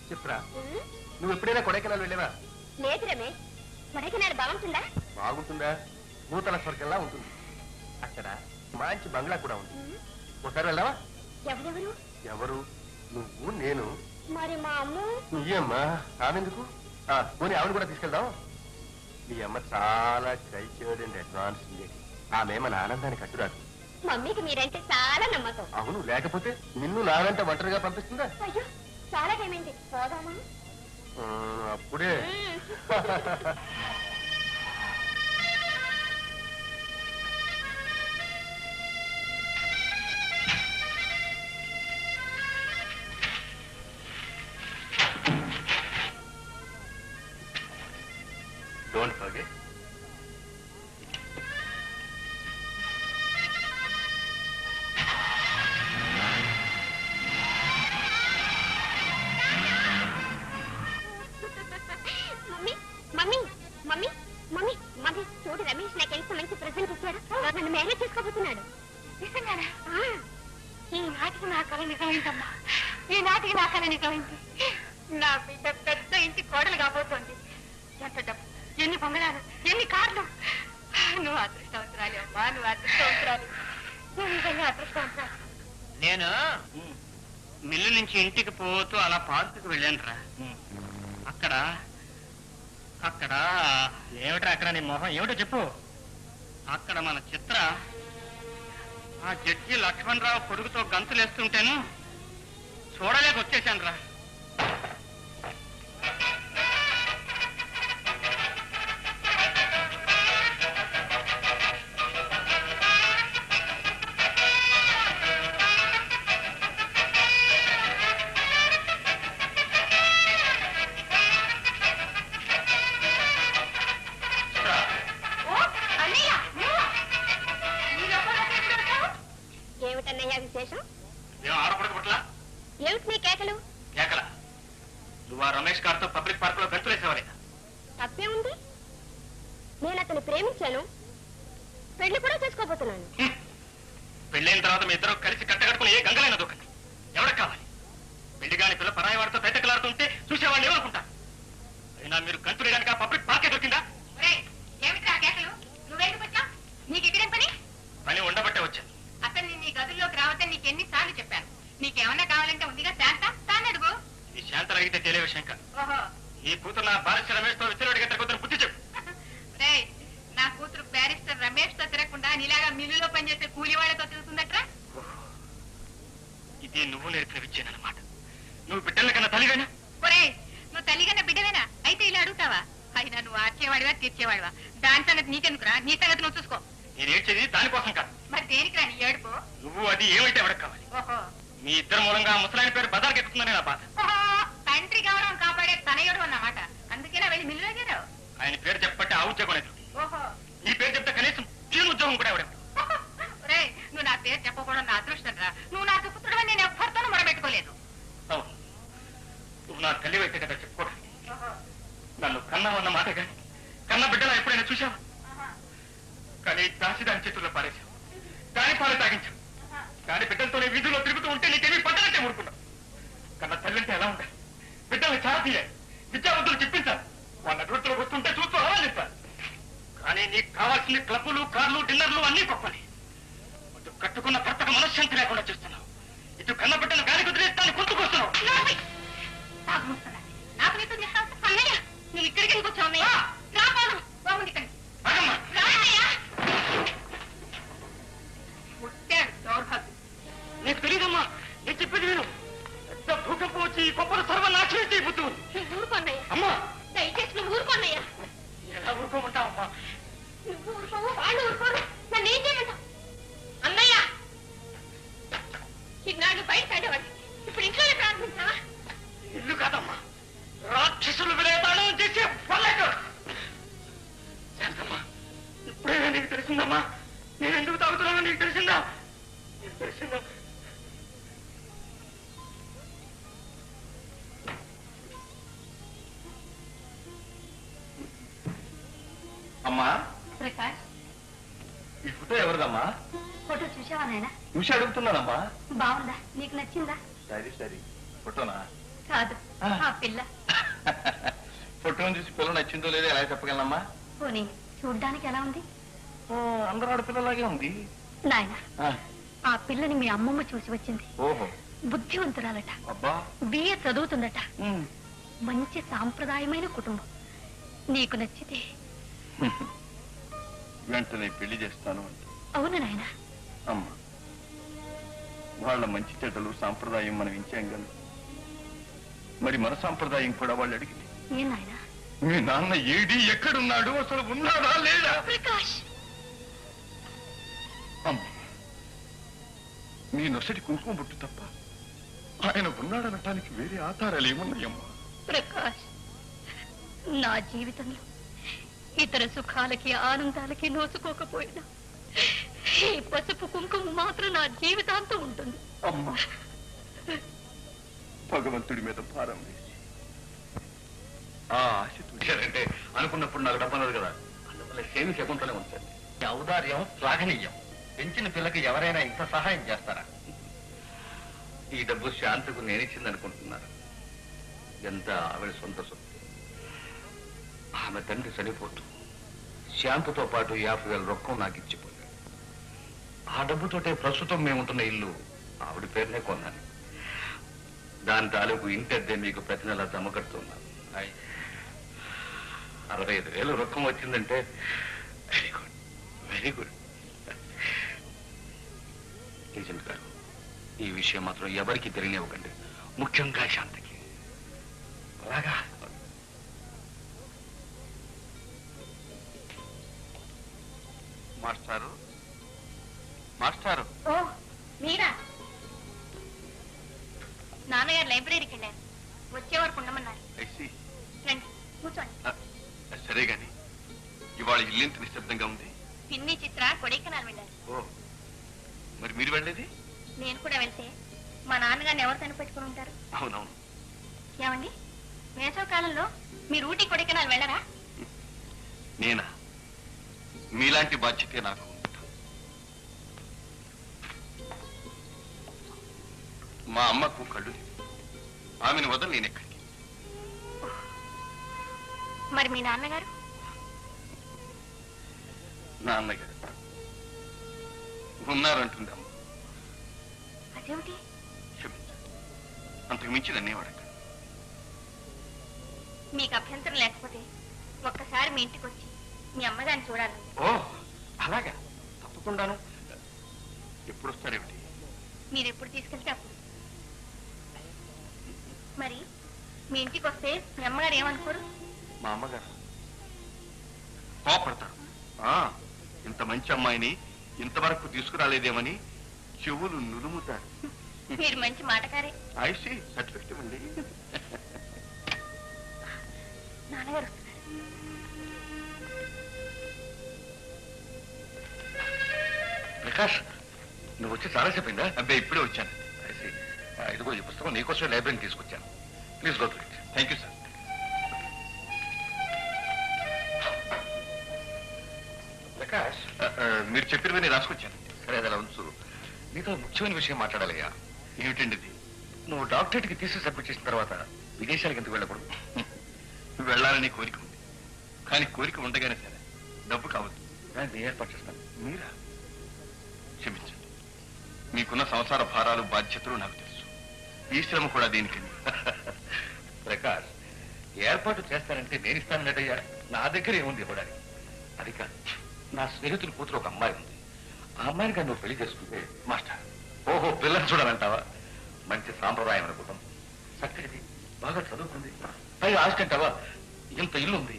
B: చిత్ర, నువ్వు ఎప్పుడైనా కొడైకెనాల్ వెళ్ళావా?
D: లేదు రమేష్, కొడైకెనాల్ బాగుంటుందా?
B: బాగుంటుందా? భూతల స్వర్గంలా ఉంటుంది. అక్కడ మంచి బంగ్లా కూడా ఉంది. ఒకసారి వెళ్ళావా?
D: ఎవరెవరు?
B: ఎవరు? నువ్వు, నేను.
D: మరి మా అమ్మ?
B: నీ అమ్మ ఆమెందుకు? పోనీ ఆవిడ కూడా తీసుకెళ్దాం. మీ అమ్మ చాలా కైచేయడ్ అండ్ అడ్వాన్స్ లేడీ. ఆమె మన ఆనందానికి అడ్డురాదు.
D: మమ్మీకి మీరంటే చాలా నమ్మకం.
B: అవును, లేకపోతే నిన్ను నానంట ఒంటరిగా పంపిస్తుందా?
D: అయ్యో, చాలా టైం అయింది, పోదామా?
B: అప్పుడే. Don't forget.
D: Mummy mummy mummy mummy mummy చూడు, రమేష్ నాకు ఎంత మంచి ప్రెజెంట్ ఇచ్చాడు. నన్ను మ్యారేజ్ చేసుకోబోతున్నాడు. నిజంగానా? ఈ నాటికి నా కళ నిజమైందమ్మా, ఈ నాటికి నా కళ నిజమైంది. నా బిడ్డ పెద్ద ఇంటి కోడలు కాబోతోంది. ఎంత డబ్బు, ఎన్ని బంగారాలు, ఎన్ని కార్లు. నువ్వు అదృష్టవంతురాలి అమ్మా, నువ్వు అదృష్టవంతురాలి, నువ్వు నిజంగా అదృష్టవంతురాలి.
E: నేను మిల్లు నుంచి ఇంటికి పోతూ అలా పార్కుకి వెళ్ళాను రా. అక్కడ అక్కడ ఏమిట్రా అక్కడ నీ మొహం ఏమిటో చెప్పు. అక్కడ మన చిత్ర ఆ జడ్జి లక్ష్మణరావు కొడుకుతో గంతులేస్తుంటేను చూడలేక వచ్చేసాను రా.
D: ఏమిటన్నయ్యా విశేషం?
E: మేము ఆడపడక పట్ల
D: ఏమిటి నీ కేకలు?
E: కేకల నువ్వు ఆ రమేష్ గారితో పబ్లిక్ పార్క్ లో గంతులేసేవాలేదా?
D: తప్పే ఉంది. నేను అతన్ని ప్రేమించాను, పెళ్లి కూడా చేసుకోబోతున్నాను.
E: పెళ్ళైన తర్వాత మీ ఇద్దరు కలిసి కట్టగట్టుకుని ఏ గంగలైన దొక్కండి. ఎవరికి కావాలి? పెళ్లి కాని పిల్ల పరాయి వాడితో బయటకెళ్లాడుతుంటే చూసేవాళ్ళు ఏమనుకుంటా? అయినా మీరు గంతులేయడానికి ఆ పబ్లిక్ పార్కే దొరికిందా?
C: ఏమిట్రా కేకలు? నువ్వెందుకు వచ్చావు? నీకు ఇక్కడేం పని?
E: పని ఉండబట్టే వచ్చాను.
C: అతన్ని నీ గదుల్లోకి రావద్దని నీకెన్నిసార్లు చెప్పాను. నీకేమన్నా కావాలంటే ఉందిగా శాంత, తాను అడుగు.
E: ఈ శాంతలు అడిగితే తెలియ విషయం కాదు.
C: ఓహో,
E: ఈ కూతురు నా భారత రమేష్ తో విచ్చలడిగా తిరుగుతున్న బుద్ధి చెప్పు.
C: రేయ్, నా కూతురు బ్యారిస్టర్ రమేష్ తో తిరగకుండా నీలాగా మిల్లులో పనిచేసే కూలి వాళ్ళతో తిరుగుతుందట్రా.
E: ఇది నువ్వు నేర్పిన విద్యేనమాట. నువ్వు బిడ్డల కన్నా తల్లివేనా?
C: ఒరేయ్, నువ్వు తల్లిగన్న బిడ్డవేనా? అయితే ఇలా అడుగుతావా? అయినా నువ్వు ఆర్చేవాడివా తీర్చేవాడివా? దాని సంగతి నీకెందుకురా? నీ సంగతి నువ్వు చూసుకో.
E: నేను ఏడ్చేది దానికోసం కాదు.
C: మరి దేనికిరా నీ ఏడుపు?
E: నువ్వు అది ఏమైతే ఎవరికి కావాలి?
C: ఓహో,
E: మీ ఇద్దరు మూలంగా ముసలాయన పేరు బజార్కి ఎక్కుతుందనే నా బాధ.
C: ఓహో, తండ్రి గౌరవం కాపాడే తనయుడు అన్నమాట. అందుకేనా వెళ్ళి మిల్లులో చేరావు?
E: ఆయన పేరు చెప్పబట్టి ఆ ఉద్యోగం లేదు.
C: ఓహో,
E: నీ పేరు చెప్తే కనీసం తీరు ఉద్యోగం కూడా ఎవరు?
C: ఒరేయ్, నువ్వు నా పేరు చెప్పకూడదు నా అదృష్టం రా. నువ్వు నా సుపుత్రుడు, నేను ఎవ్వరితోనూ మొరబెట్టుకోలేదు.
E: అవును, నువ్వు నా తల్లివైతే కదా చెప్పుకోవడానికి.
C: ఓహో,
E: నన్ను కన్నావన్న మాట కానీ కన్న బిడ్డలా ఎప్పుడైనా చూసావా?
C: ఆహా,
E: కానీ దాసి దాని చేతుల్లో పారేశావు, దాని పాలు తాగించావు. దాని బిడ్డలతోనే వీధుల్లో తిరుగుతూ ఉంటే నీకేమీ పడ్డలంటే ఊరుకున్నావు. కన్నా తల్లింటే ఎలా ఉండాలి? బిడ్డల్ని చాలా తీయాలి, విద్యావంతులు చెప్పించాలి, వాళ్ళ అభివృద్ధిలో వస్తుంటే చూస్తూ ఆనందించాలి. కానీ నీకు కావాల్సిన క్లబ్బులు, కార్లు, డిన్నర్లు అన్నీ గొప్పని. అటు కట్టుకున్న భర్తకు మనశ్శాంతి లేకుండా చేస్తున్నావు. ఇటు కన్న బిడ్డను గాలి కుదిరేస్తాను గుర్తుకొస్తున్నావు.
C: నోర్మై! నాకు ముస్తున్నా. నాకు నీతో చేస్తావు? అన్నయ్య, నువ్వు ఇక్కడికి ఎందుకు వచ్చావు అన్నయ్య? రా పోను, బాగుంది ఇక్కడికి.
E: అగమ్మా,
C: రా అన్నయ్య. పుట్టాడు దౌర్భాగ్యం.
E: నీకు తెలియదమ్మా, నేను చెప్పేది విను. పెద్ద భూకంపం వచ్చి ఈ గొప్పలు సర్వనాశనం చేయబోతు.
D: నువ్వు ఊరుకోన్నయ్య,
E: అమ్మా,
D: దయచేసి నువ్వు ఊరుకోన్నయ్య.
E: ఎలా ఊరుకోమంటావమ్మా?
D: నువ్వు ఊరుకోవు, వాళ్ళు ఊరుకోరు, నన్ను ఏం చేయమంటావు? అన్నయ్య, చిన్నాడు బయట ఆడేవాడు, ఇప్పుడు ఇంట్లోనే ప్రారంభించావా?
E: ఇల్లు కాదమ్మా, రాక్షసులు విలేతాళం చేసే పల్లెటూరు. శాంతమ్మా, ఇప్పుడైనా నీకు తెలిసిందమ్మా నేను ఎందుకు తాగుతున్నానో నీకు తెలిసిందా? నీకు తెలిసిందా?
B: అమ్మా,
C: ప్రకాష్,
B: ఈ ఫోటో ఎవరిదమ్మా?
D: ఫోటో చూసావా నాయన?
B: చూసి అడుగుతున్నానమ్మా.
D: బాగుందా? నీకు నచ్చిందా?
B: సరే ఫోటోనా?
D: కాదు, ఆ పిల్ల.
B: ఫోటోని చూసి పిల్ల నచ్చిందో లేదో ఎలా చెప్పగలనమ్మా?
D: పోనీ చూడ్డానికి ఎలా ఉంది?
B: అందరూ ఆడపిల్లలాగే ఉంది.
D: నాయన, ఆ పిల్లని మీ అమ్మమ్మ చూసి వచ్చింది.
B: ఓహో,
D: బుద్ధివంతురాలట,
B: అబ్బా,
D: బిఏ చదువుతుందట, మంచి సాంప్రదాయమైన కుటుంబం. నీకు నచ్చితే
B: వెంటనే పెళ్లి చేస్తాను అంటే.
D: అవును నాయన.
B: అమ్మా, వాళ్ళ మంచి చెడ్డలు సాంప్రదాయం మనం ఇచ్చాం కదా, మరి మన సాంప్రదాయం కూడా వాళ్ళు అడిగింది.
D: ఏం నాయన?
B: మీ నాన్న ఏడి, ఎక్కడున్నాడు, అసలు ఉన్నాడా లేడా?
D: ప్రకాష్,
B: అమ్మా, నీ నొసటి కుంకుమ బుట్టు తప్ప ఆయన ఉన్నాడనటానికి వేరే ఆధారాలు ఏమున్నాయమ్మా?
D: ప్రకాష్, నా జీవితంలో ఇతర సుఖాలకి ఆనందాలకి నోచుకోకపోయినా ఈ పసుపు కుంకుమ మాత్రం నా జీవితాంతం ఉంటుంది.
B: అమ్మా, భగవంతుడి మీద భారం వేసి ఆ ఆశ చూశారంటే అనుకున్నప్పుడు నాకు డబ్బన్నది కదా, అందువల్ల సేమి చెప్పుకుంటూనే ఉంచండి. ఈ ఔదార్యం శ్లాఘనీయం. పెంచిన పిల్లకి ఎవరైనా ఇంత సహాయం చేస్తారా? ఈ డబ్బు శాంతకు నేనిచ్చింది అనుకుంటున్నారు. ఎంత ఆవిడ సొంత సొత్తు. ఆమె తండ్రి చనిపోతూ శాంతతో పాటు 50,000 రొక్కం నాకు ఇచ్చిపోయాడు. ఆ డబ్బుతోటే ప్రస్తుతం మేముంటున్న ఇల్లు ఆవిడ పేరునే కొన్నాను. దాని తాలూకు ఇంటద్దే మీకు ప్రతి నెల జమ కడుతున్నాను. 65,000 రొక్కం వచ్చిందంటే very good, very good. Agent గారు, ఈ విషయం మాత్రం ఎవరికి తెలియనివ్వకండి, ముఖ్యంగా శాంతకి. అలాగా? మాస్టారు, మాస్టారు.
D: ఓ మీరా? నాన్నగారు లైబ్రరీకి వెళ్ళారు, వచ్చే వరకు ఉండమన్నారు. రండి కూర్చోండి.
B: సరే గాని ఇవాళ ఇల్లేంత నిశ్శబ్దంగా ఉంది?
D: పిన్ని చిత్ర కొడైకెనాల్ వెళ్ళారు.
B: ఓ, మరి మీరు వెళ్ళేది?
D: నేను కూడా వెళ్తే మా నాన్నగారిని ఎవరు కనిపెట్టుకుని ఉంటారు?
B: అవునవును.
D: ఏమండి, వేసవ కాలంలో మీరు ఊటీ కొడైకెనాల్ వెళ్ళరా?
B: నేనా? మీలాంటి బాధ్యతే నాకు. మా అమ్మకు కళ్ళు లేవు, ఆమెను వదలు నేను ఎక్కడికి.
D: మరి మీ నాన్నగారు?
B: నాన్నగారు ఉన్నారంటుంది అమ్మ.
D: అదేమిటి?
B: క్షమించండి, అంతకు మించి నన్నే వాడక.
D: మీకు అభ్యంతరం లేకపోతే ఒక్కసారి మీ ఇంటికి వచ్చి మీ అమ్మగారిని చూడాలి.
B: ఓ అలాగా, తప్పకుండాను. ఎప్పుడు వస్తారేమిటి?
D: మీరు ఎప్పుడు తీసుకెళ్తే అప్పుడు. మరి మీ ఇంటికి వస్తే మీ అమ్మగారు ఏమనుకోరు?
B: మా అమ్మగారు కోపడతారు. ఇంత మంచి అమ్మాయిని ఇంతవరకు తీసుకురాలేదేమని చెవులు నులుముతారు.
D: మీరు మంచి మాటకారే.
B: ఐసీ సర్టిఫికెట్ ఇవ్వండి.
D: నాన్నగారు
B: ప్రకాష్, నువ్వు వచ్చి చాలా చెప్పిందా? అబ్బాయి ఇప్పుడే వచ్చాను. ఐసీ, ఇదిగో ఈ పుస్తకం నీకోసం లైబ్రరీని తీసుకొచ్చాను. Please go through it. Thank you sir. Prakash, మీరు చెప్పినవన్నీ రాసుకొచ్చాను. సరే, అది అలా ఉంచు. నీతో ముఖ్యమైన విషయం మాట్లాడాలయ్యా. ఏమిటండి ఇది? నువ్వు డాక్టరేట్కి తీసి సబ్మిట్ చేసిన తర్వాత విదేశాలకు ఎందుకు వెళ్ళకూడదు? వెళ్ళాలని కోరిక ఉంది, కానీ కోరిక ఉండగానే సరే డబ్బు కావద్దు. దాన్ని ఏర్పాటు చేస్తాను. మీరా? క్షమించండి, మీకున్న సంసార భారాలు బాధ్యతలు నాకు తెలుసు. ఈ శ్రమ కూడా దీనికండి. ప్రకాష్, ఏర్పాటు చేస్తానంటే నేను ఇస్తానన్నట్టయ్యా. నా దగ్గర ఏముంది ఇవ్వడానికి? అది కాదు, నా స్నేహితుల కూతురు ఒక అమ్మాయి ఉంది. ఆ అమ్మాయిని కానీ నువ్వు పెళ్లి చేసుకుంటే మాస్టర్. ఓహో, పిల్లలు చూడాలంటావా? మంచి సాంప్రదాయం అనుకుంటాం, చక్కటిది, బాగా చదువుకుంది, పైగా ఆస్తి అంటావా? ఇంత ఇల్లు ఉంది,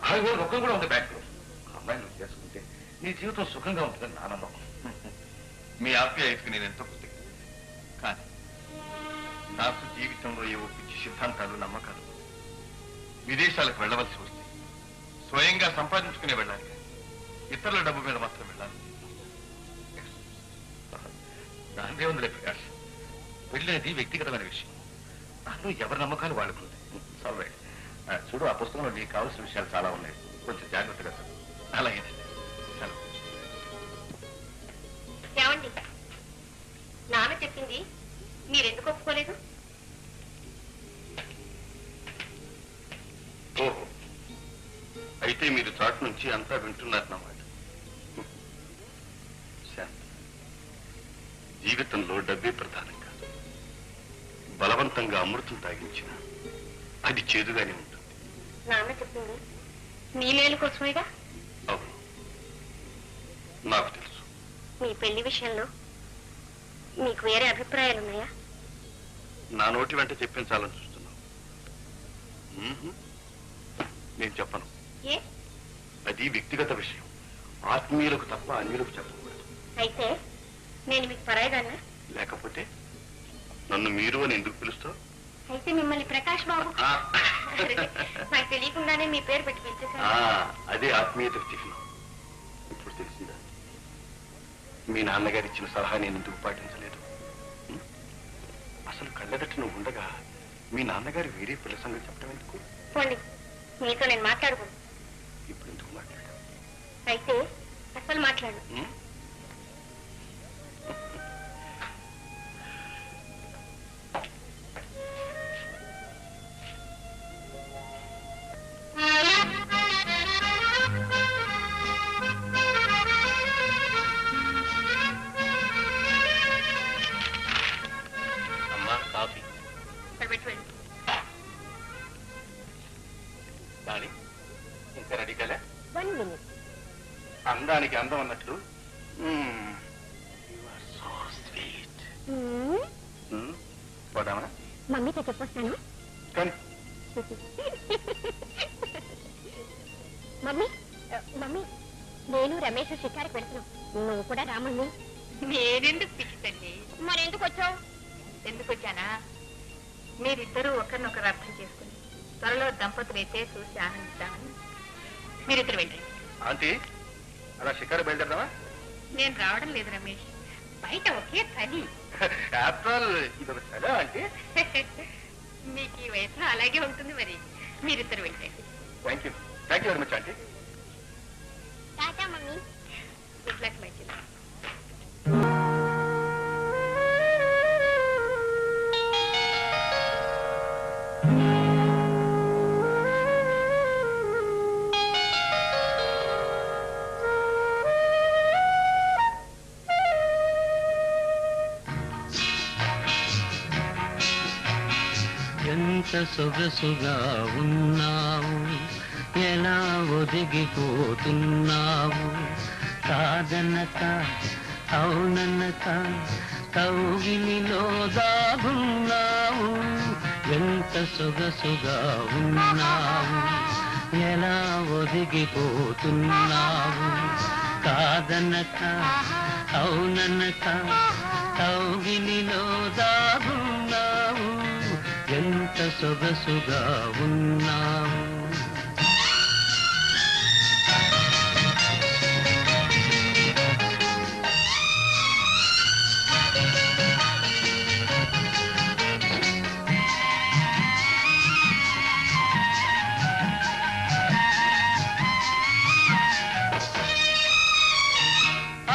B: 6,000 రొక్కం కూడా ఉంది బ్యాంకులో. ఆ అమ్మాయిని నువ్వు చేసుకుంటే నీ జీవితం సుఖంగా ఉంటుందని నా నమ్మకం. మీ ఆప్యాయతకు నేను ఎంతో కృతజ్ఞత. కానీ నాకు జీవితంలో ఏవో పిచ్చి సిద్ధాంతాలు, నమ్మకాలు. విదేశాలకు వెళ్ళవలసి వస్తే స్వయంగా సంపాదించుకునే వెళ్ళాలి, ఇతరుల డబ్బు మీద మాత్రం వెళ్ళాలి. దానిదే ఉందిలే ప్రకాష్, వెళ్ళేది వ్యక్తిగతమైన విషయం. దానిలో ఎవరి నమ్మకాలు వాళ్ళకు. సరే చూడు, ఆ పుస్తకంలో నీకు కావాల్సిన విషయాలు చాలా ఉన్నాయి, కొంచెం జాగ్రత్తగా చదువు. అలాగే సెలవు. మీరు చాటు నుంచి అంతా వింటున్నారన్నమాట. శాంతి, జీవితంలో డబ్బే ప్రధానం కాదు. బలవంతంగా అమృతం తాగించిన అది చేదుగానే ఉంటుంది.
D: నాన్న చెప్పింది నీ మేలు కోసమేగా.
B: అవును, నాకు తెలుసు.
D: మీ పెళ్లి విషయంలో మీకు వేరే అభిప్రాయాలున్నాయా?
B: నా నోటి వెంట చెప్పించాలని చూస్తున్నావు. నేను చెప్పను.
D: ఏ?
B: అది వ్యక్తిగత విషయం. ఆత్మీయులకు తప్ప అన్యులకు చెప్పకూడదు.
D: అయితే నేను మీకు పరాయిదాన్నా?
B: లేకపోతే నన్ను మీరు అని ఎందుకు పిలుస్తావు?
D: అయితే మిమ్మల్ని ప్రకాష్ బాబు. నాకు తెలియకుండానే మీ పేరు పెట్టి పిలిచేశాను.
B: అదే ఆత్మీయతకు చిహ్నం. ఇప్పుడు తెలిసిందా మీ నాన్నగారు ఇచ్చిన సలహా నేను ఎందుకు పాటించలేదు? అసలు కళ్ళెదట నువ్వు ఉండగా మీ నాన్నగారు వేరే పిల్ల సంగతి చెప్పడం ఎందుకు?
D: పోండి, మీతో నేను మాట్లాడుకోను.
B: ఇప్పుడు ఎందుకు మాట్లాడా?
D: అయితే అసలు మాట్లాడు.
B: అమ్మా, కాఫీ.
D: ఇక్కడ పెట్టి వెళ్ళు.
B: దాని ఇంకా రెడీ కదా?
D: 1 minute.
B: అందానికి అందం అన్నట్లు పోదామా?
D: మమ్మీతో చెప్పొస్తాను.
B: కానీ
D: మమ్మీ మమ్మీ నేను రమేష్ షికారికి వెళ్తున్నాం. నువ్వు కూడా రామని.
C: నేనెందుకు పిచ్చితండి?
D: మరెందుకు వచ్చావు?
C: ఎందుకు వచ్చానా? మీరిద్దరూ ఒకరినొకరు అర్థం చేసుకుని త్వరలో దంపతులు అయితే చూసి ఆనందిస్తామని. మీరిద్దరు వెళ్ళండి.
B: ఆంటీ, అలా షికారు బయలుదేరదామా?
C: నేను రావడం లేదు రమేష్. బయట ఒకే చలి.
B: ఆఫ్టర్ ఆల్ ఇది ఒక చలి ఆంటీ.
C: మీకు ఈ వయసులో అలాగే ఉంటుంది మరి. మీరిద్దరు వెళ్ళండి.
B: Thank you very much aunty.
D: Tata mummy.
C: Good luck my children.
F: ఎంత సొగసుగా ఉన్నావు, ఎలా ఒదిగిపోతున్నావు, కాదనక అవుననక కౌగిలిలో దాగున్నావు. ఎంత సొగసుగా ఉన్నావు, ఎలా ఒదిగిపోతున్నావు, కాదనక అవుననక కౌగిలిలో దాగున్నావు. ఎంత సొగసుగా ఉన్నావు.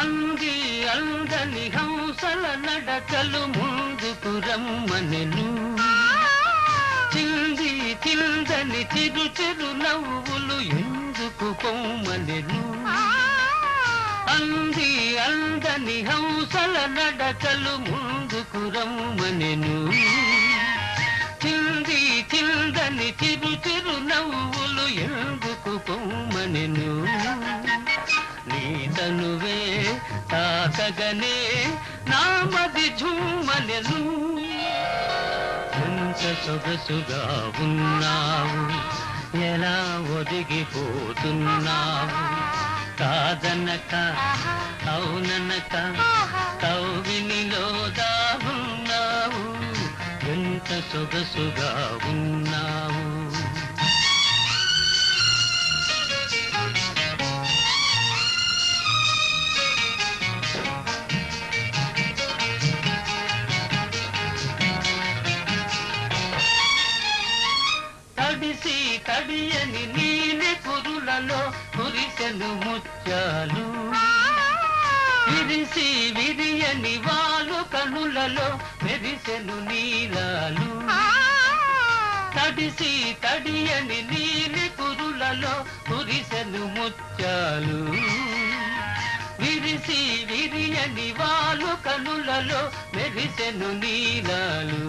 F: అంది అందని హంసల నడకలు ముందుకు రమ్మనెను. చింది చిందని చిరు చిరు నవ్వులు ఎందుకు పొమ్మనెను. అంది అందని హంసల నడకలు ముందుకు రమ్మనెను. చింది చిందని చిరు చిరు నవ్వులు ఎందుకు పొమ్మనెను. నీ తనువే తాకగనే నామది ఝుమ్మనెను. ఎంత సొగసుగా ఉన్నావు, ఎలా ఒదిగిపోతున్నావు, కాదనక అవుననక కౌగిలిలో దాగున్నావు. ఎంత సొగసుగా ఉన్నావు. తడిసి తడియని నీలి కురులలో కురిసెను ముత్యాలు, విరిసి విరియని వాలు కనులలో మెరిసెను నీలాలు. తడిసి తడియని నీలి కురుల కనులలో కురిసెను ముత్యాలు విరిసి విరియని వాలు కనులలో మెరిసెను నీలాలు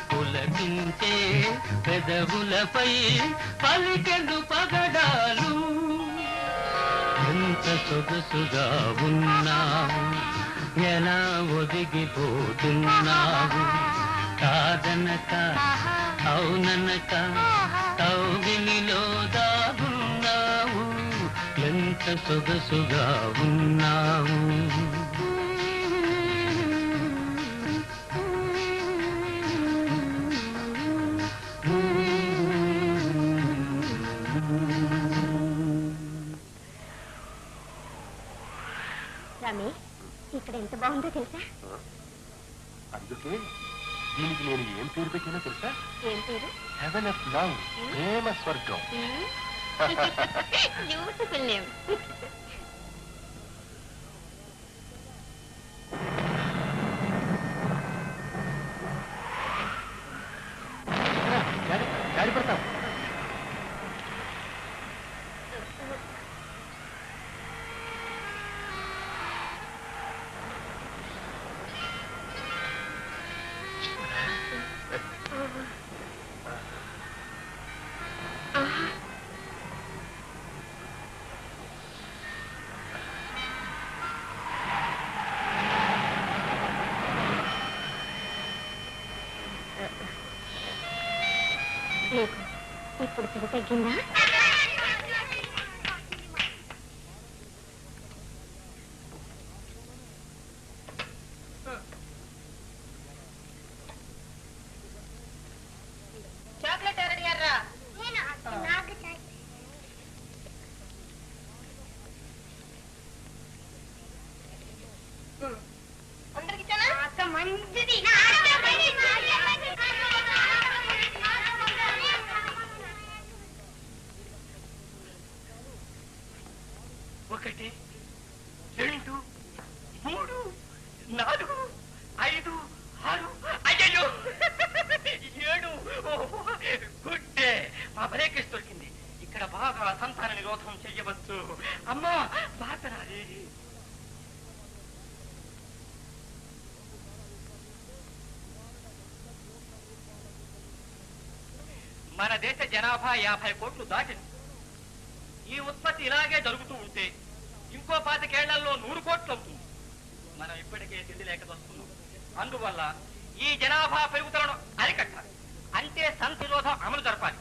F: పులకించే పెదవులపై పలికెను పగడాలు ఎంత సొగసుగా ఉన్నావు ఎలా ఒదిగిపోతున్నావు కాదనక అవుననక కౌగిలిలో దాగున్నావు ఎంత సొగసుగా ఉన్నావు
D: రమే ఇక్కడ ఎంత బాగుందో తెలుసా?
G: అందుకే దీనికి నేను ఏం పేరు పెట్టినా తెలుసా?
D: ఏం పేరు?
G: హెవెన్ ఆఫ్ లవ్, ప్రేమ స్వర్గం.
D: Beautiful name.
G: జారి పడతాం.
D: ఇప్పుడు చెడు తగ్గిందా?
C: చాక్లెట్ ఎవరడిగారా? అందరికి ఇచ్చానా? అక్క మంచిది.
B: ఒకటి, రెండు, మూడు, నాలుగు, ఐదు, ఆరు, అయ్యో 7. గుడ్డే, మా బ్రేకేజ్ దొరికింది. ఇక్కడ బాగా సంతాన నిరోధం చెయ్యవచ్చు. అమ్మా బాతరాలి. మన దేశ జనాభా 50 కోట్లు దాటింది. ఈ ఉత్పత్తి ఇలాగే జరుగుతూ ఉంటే ఇంకో 25 ఏళ్లలో 100 కోట్లు అవుతుంది. మనం ఇప్పటికే తిండి లేక వస్తున్నాం. అందువల్ల ఈ జనాభా పెరుగుదలను అరికట్టాలి. అంటే సంతిరోధం అమలు జరపాలి.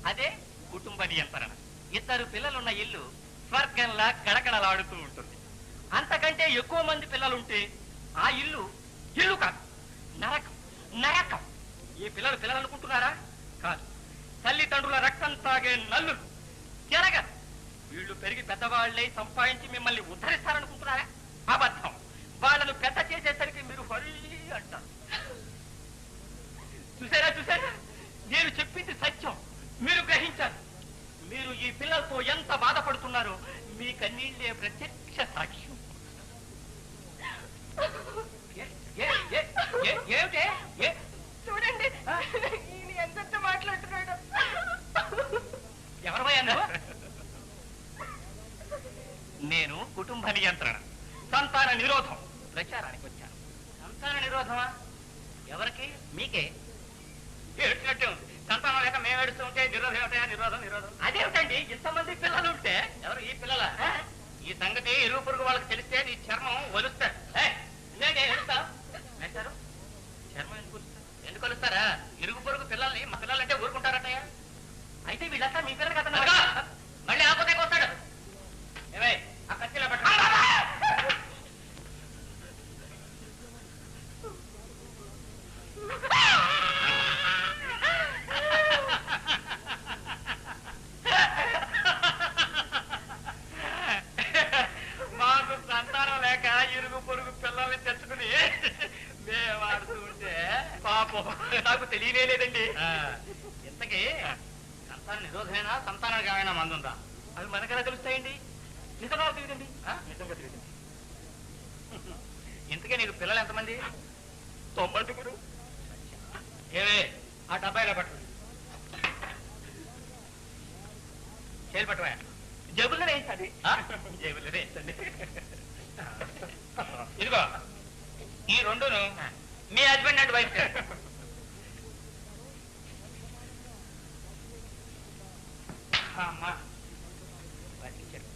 B: అదే కుటుంబ నియంత్రణ. 2 పిల్లలున్న ఇల్లు స్వర్గంలా కడకడలాడుతూ ఉంటుంది. అంతకంటే ఎక్కువ మంది పిల్లలుంటే ఆ ఇల్లు కాదు, నరకం. నరకం. ఈ పిల్లలు అనుకుంటున్నారా? కాదు, తల్లిదండ్రుల రక్తం తాగే నల్లులు. జరగదు. వీళ్ళు పెరిగి పెద్దవాళ్ళై సంపాదించి మిమ్మల్ని ఉద్ధరిస్తారనుకుంటున్నారా? అబద్ధం. వాళ్ళను పెద్ద చేసేసరికి మీరు హరి అంటారు. చూసారా? నేను చెప్పింది సత్యం. మీరు గ్రహించారు. మీరు ఈ పిల్లలతో ఎంత బాధపడుతున్నారో మీ కన్నీళ్ళే ప్రత్యక్ష సాక్ష్యం. ఏమిటే?
C: చూడండి ఈయన ఎంత మాట్లాడుతున్నాడు.
B: ఎవరమయ్యా? నేను కుటుంబ నియంత్రణ, సంతాన నిరోధం ప్రచారానికి వచ్చాను. సంతాన నిరోధమా? ఎవరికి? మీకే. ఏడ్చినట్టే ఉంది. సంతానం లేక మేము ఏడుస్తూ ఉంటే నిరోధం ఏమిటయా? నిరోధం. అదేమిటండి ఇంతమంది పిల్లలు ఉంటే? ఎవరు ఈ పిల్లల? ఈ సంగతి ఇరుగు పొరుగు వాళ్ళకి తెలిస్తే నీ చర్మం ఒలుస్తారు. చర్మం ఎందుకు కొలుస్తారా? ఇరుగు పొరుగు పిల్లల్ని మా పిల్లలంటే ఊరుకుంటారటయ్యా. అయితే వీళ్ళంతా మీ పిల్లలు కదా. మళ్ళీ ఆపోతే వస్తాడు. ఏమై ఆ కత్తిలో పెట్ట. మాకు సంతానం లేక ఇరుగు పొరుగు పిల్లల్ని తెచ్చుకుని మేము ఆడుతూ ఉంటే పాపం నాకు తెలియలేదండి. ఇంతకీ సంతాన నిరోధమైనా సంతానానికి ఏమైనా మందుందా? అవి మనకెలా తెలుస్తాయండి? నిజంగా తెలియదండి. నిజంగా తెలియదండి. ఇంతకీ నీకు పిల్లలు ఎంతమంది? 90. ఏవే ఆ డబ్బాయిలో పట్టు.
E: చేలు పట్టవా జేబుల్లో వేయించండి జేబుల్లో వేయించండి ఇదిగో ఈ రెండును మీ హస్బెండ్ అండ్ వైఫ్ అమ్మా బతికించారు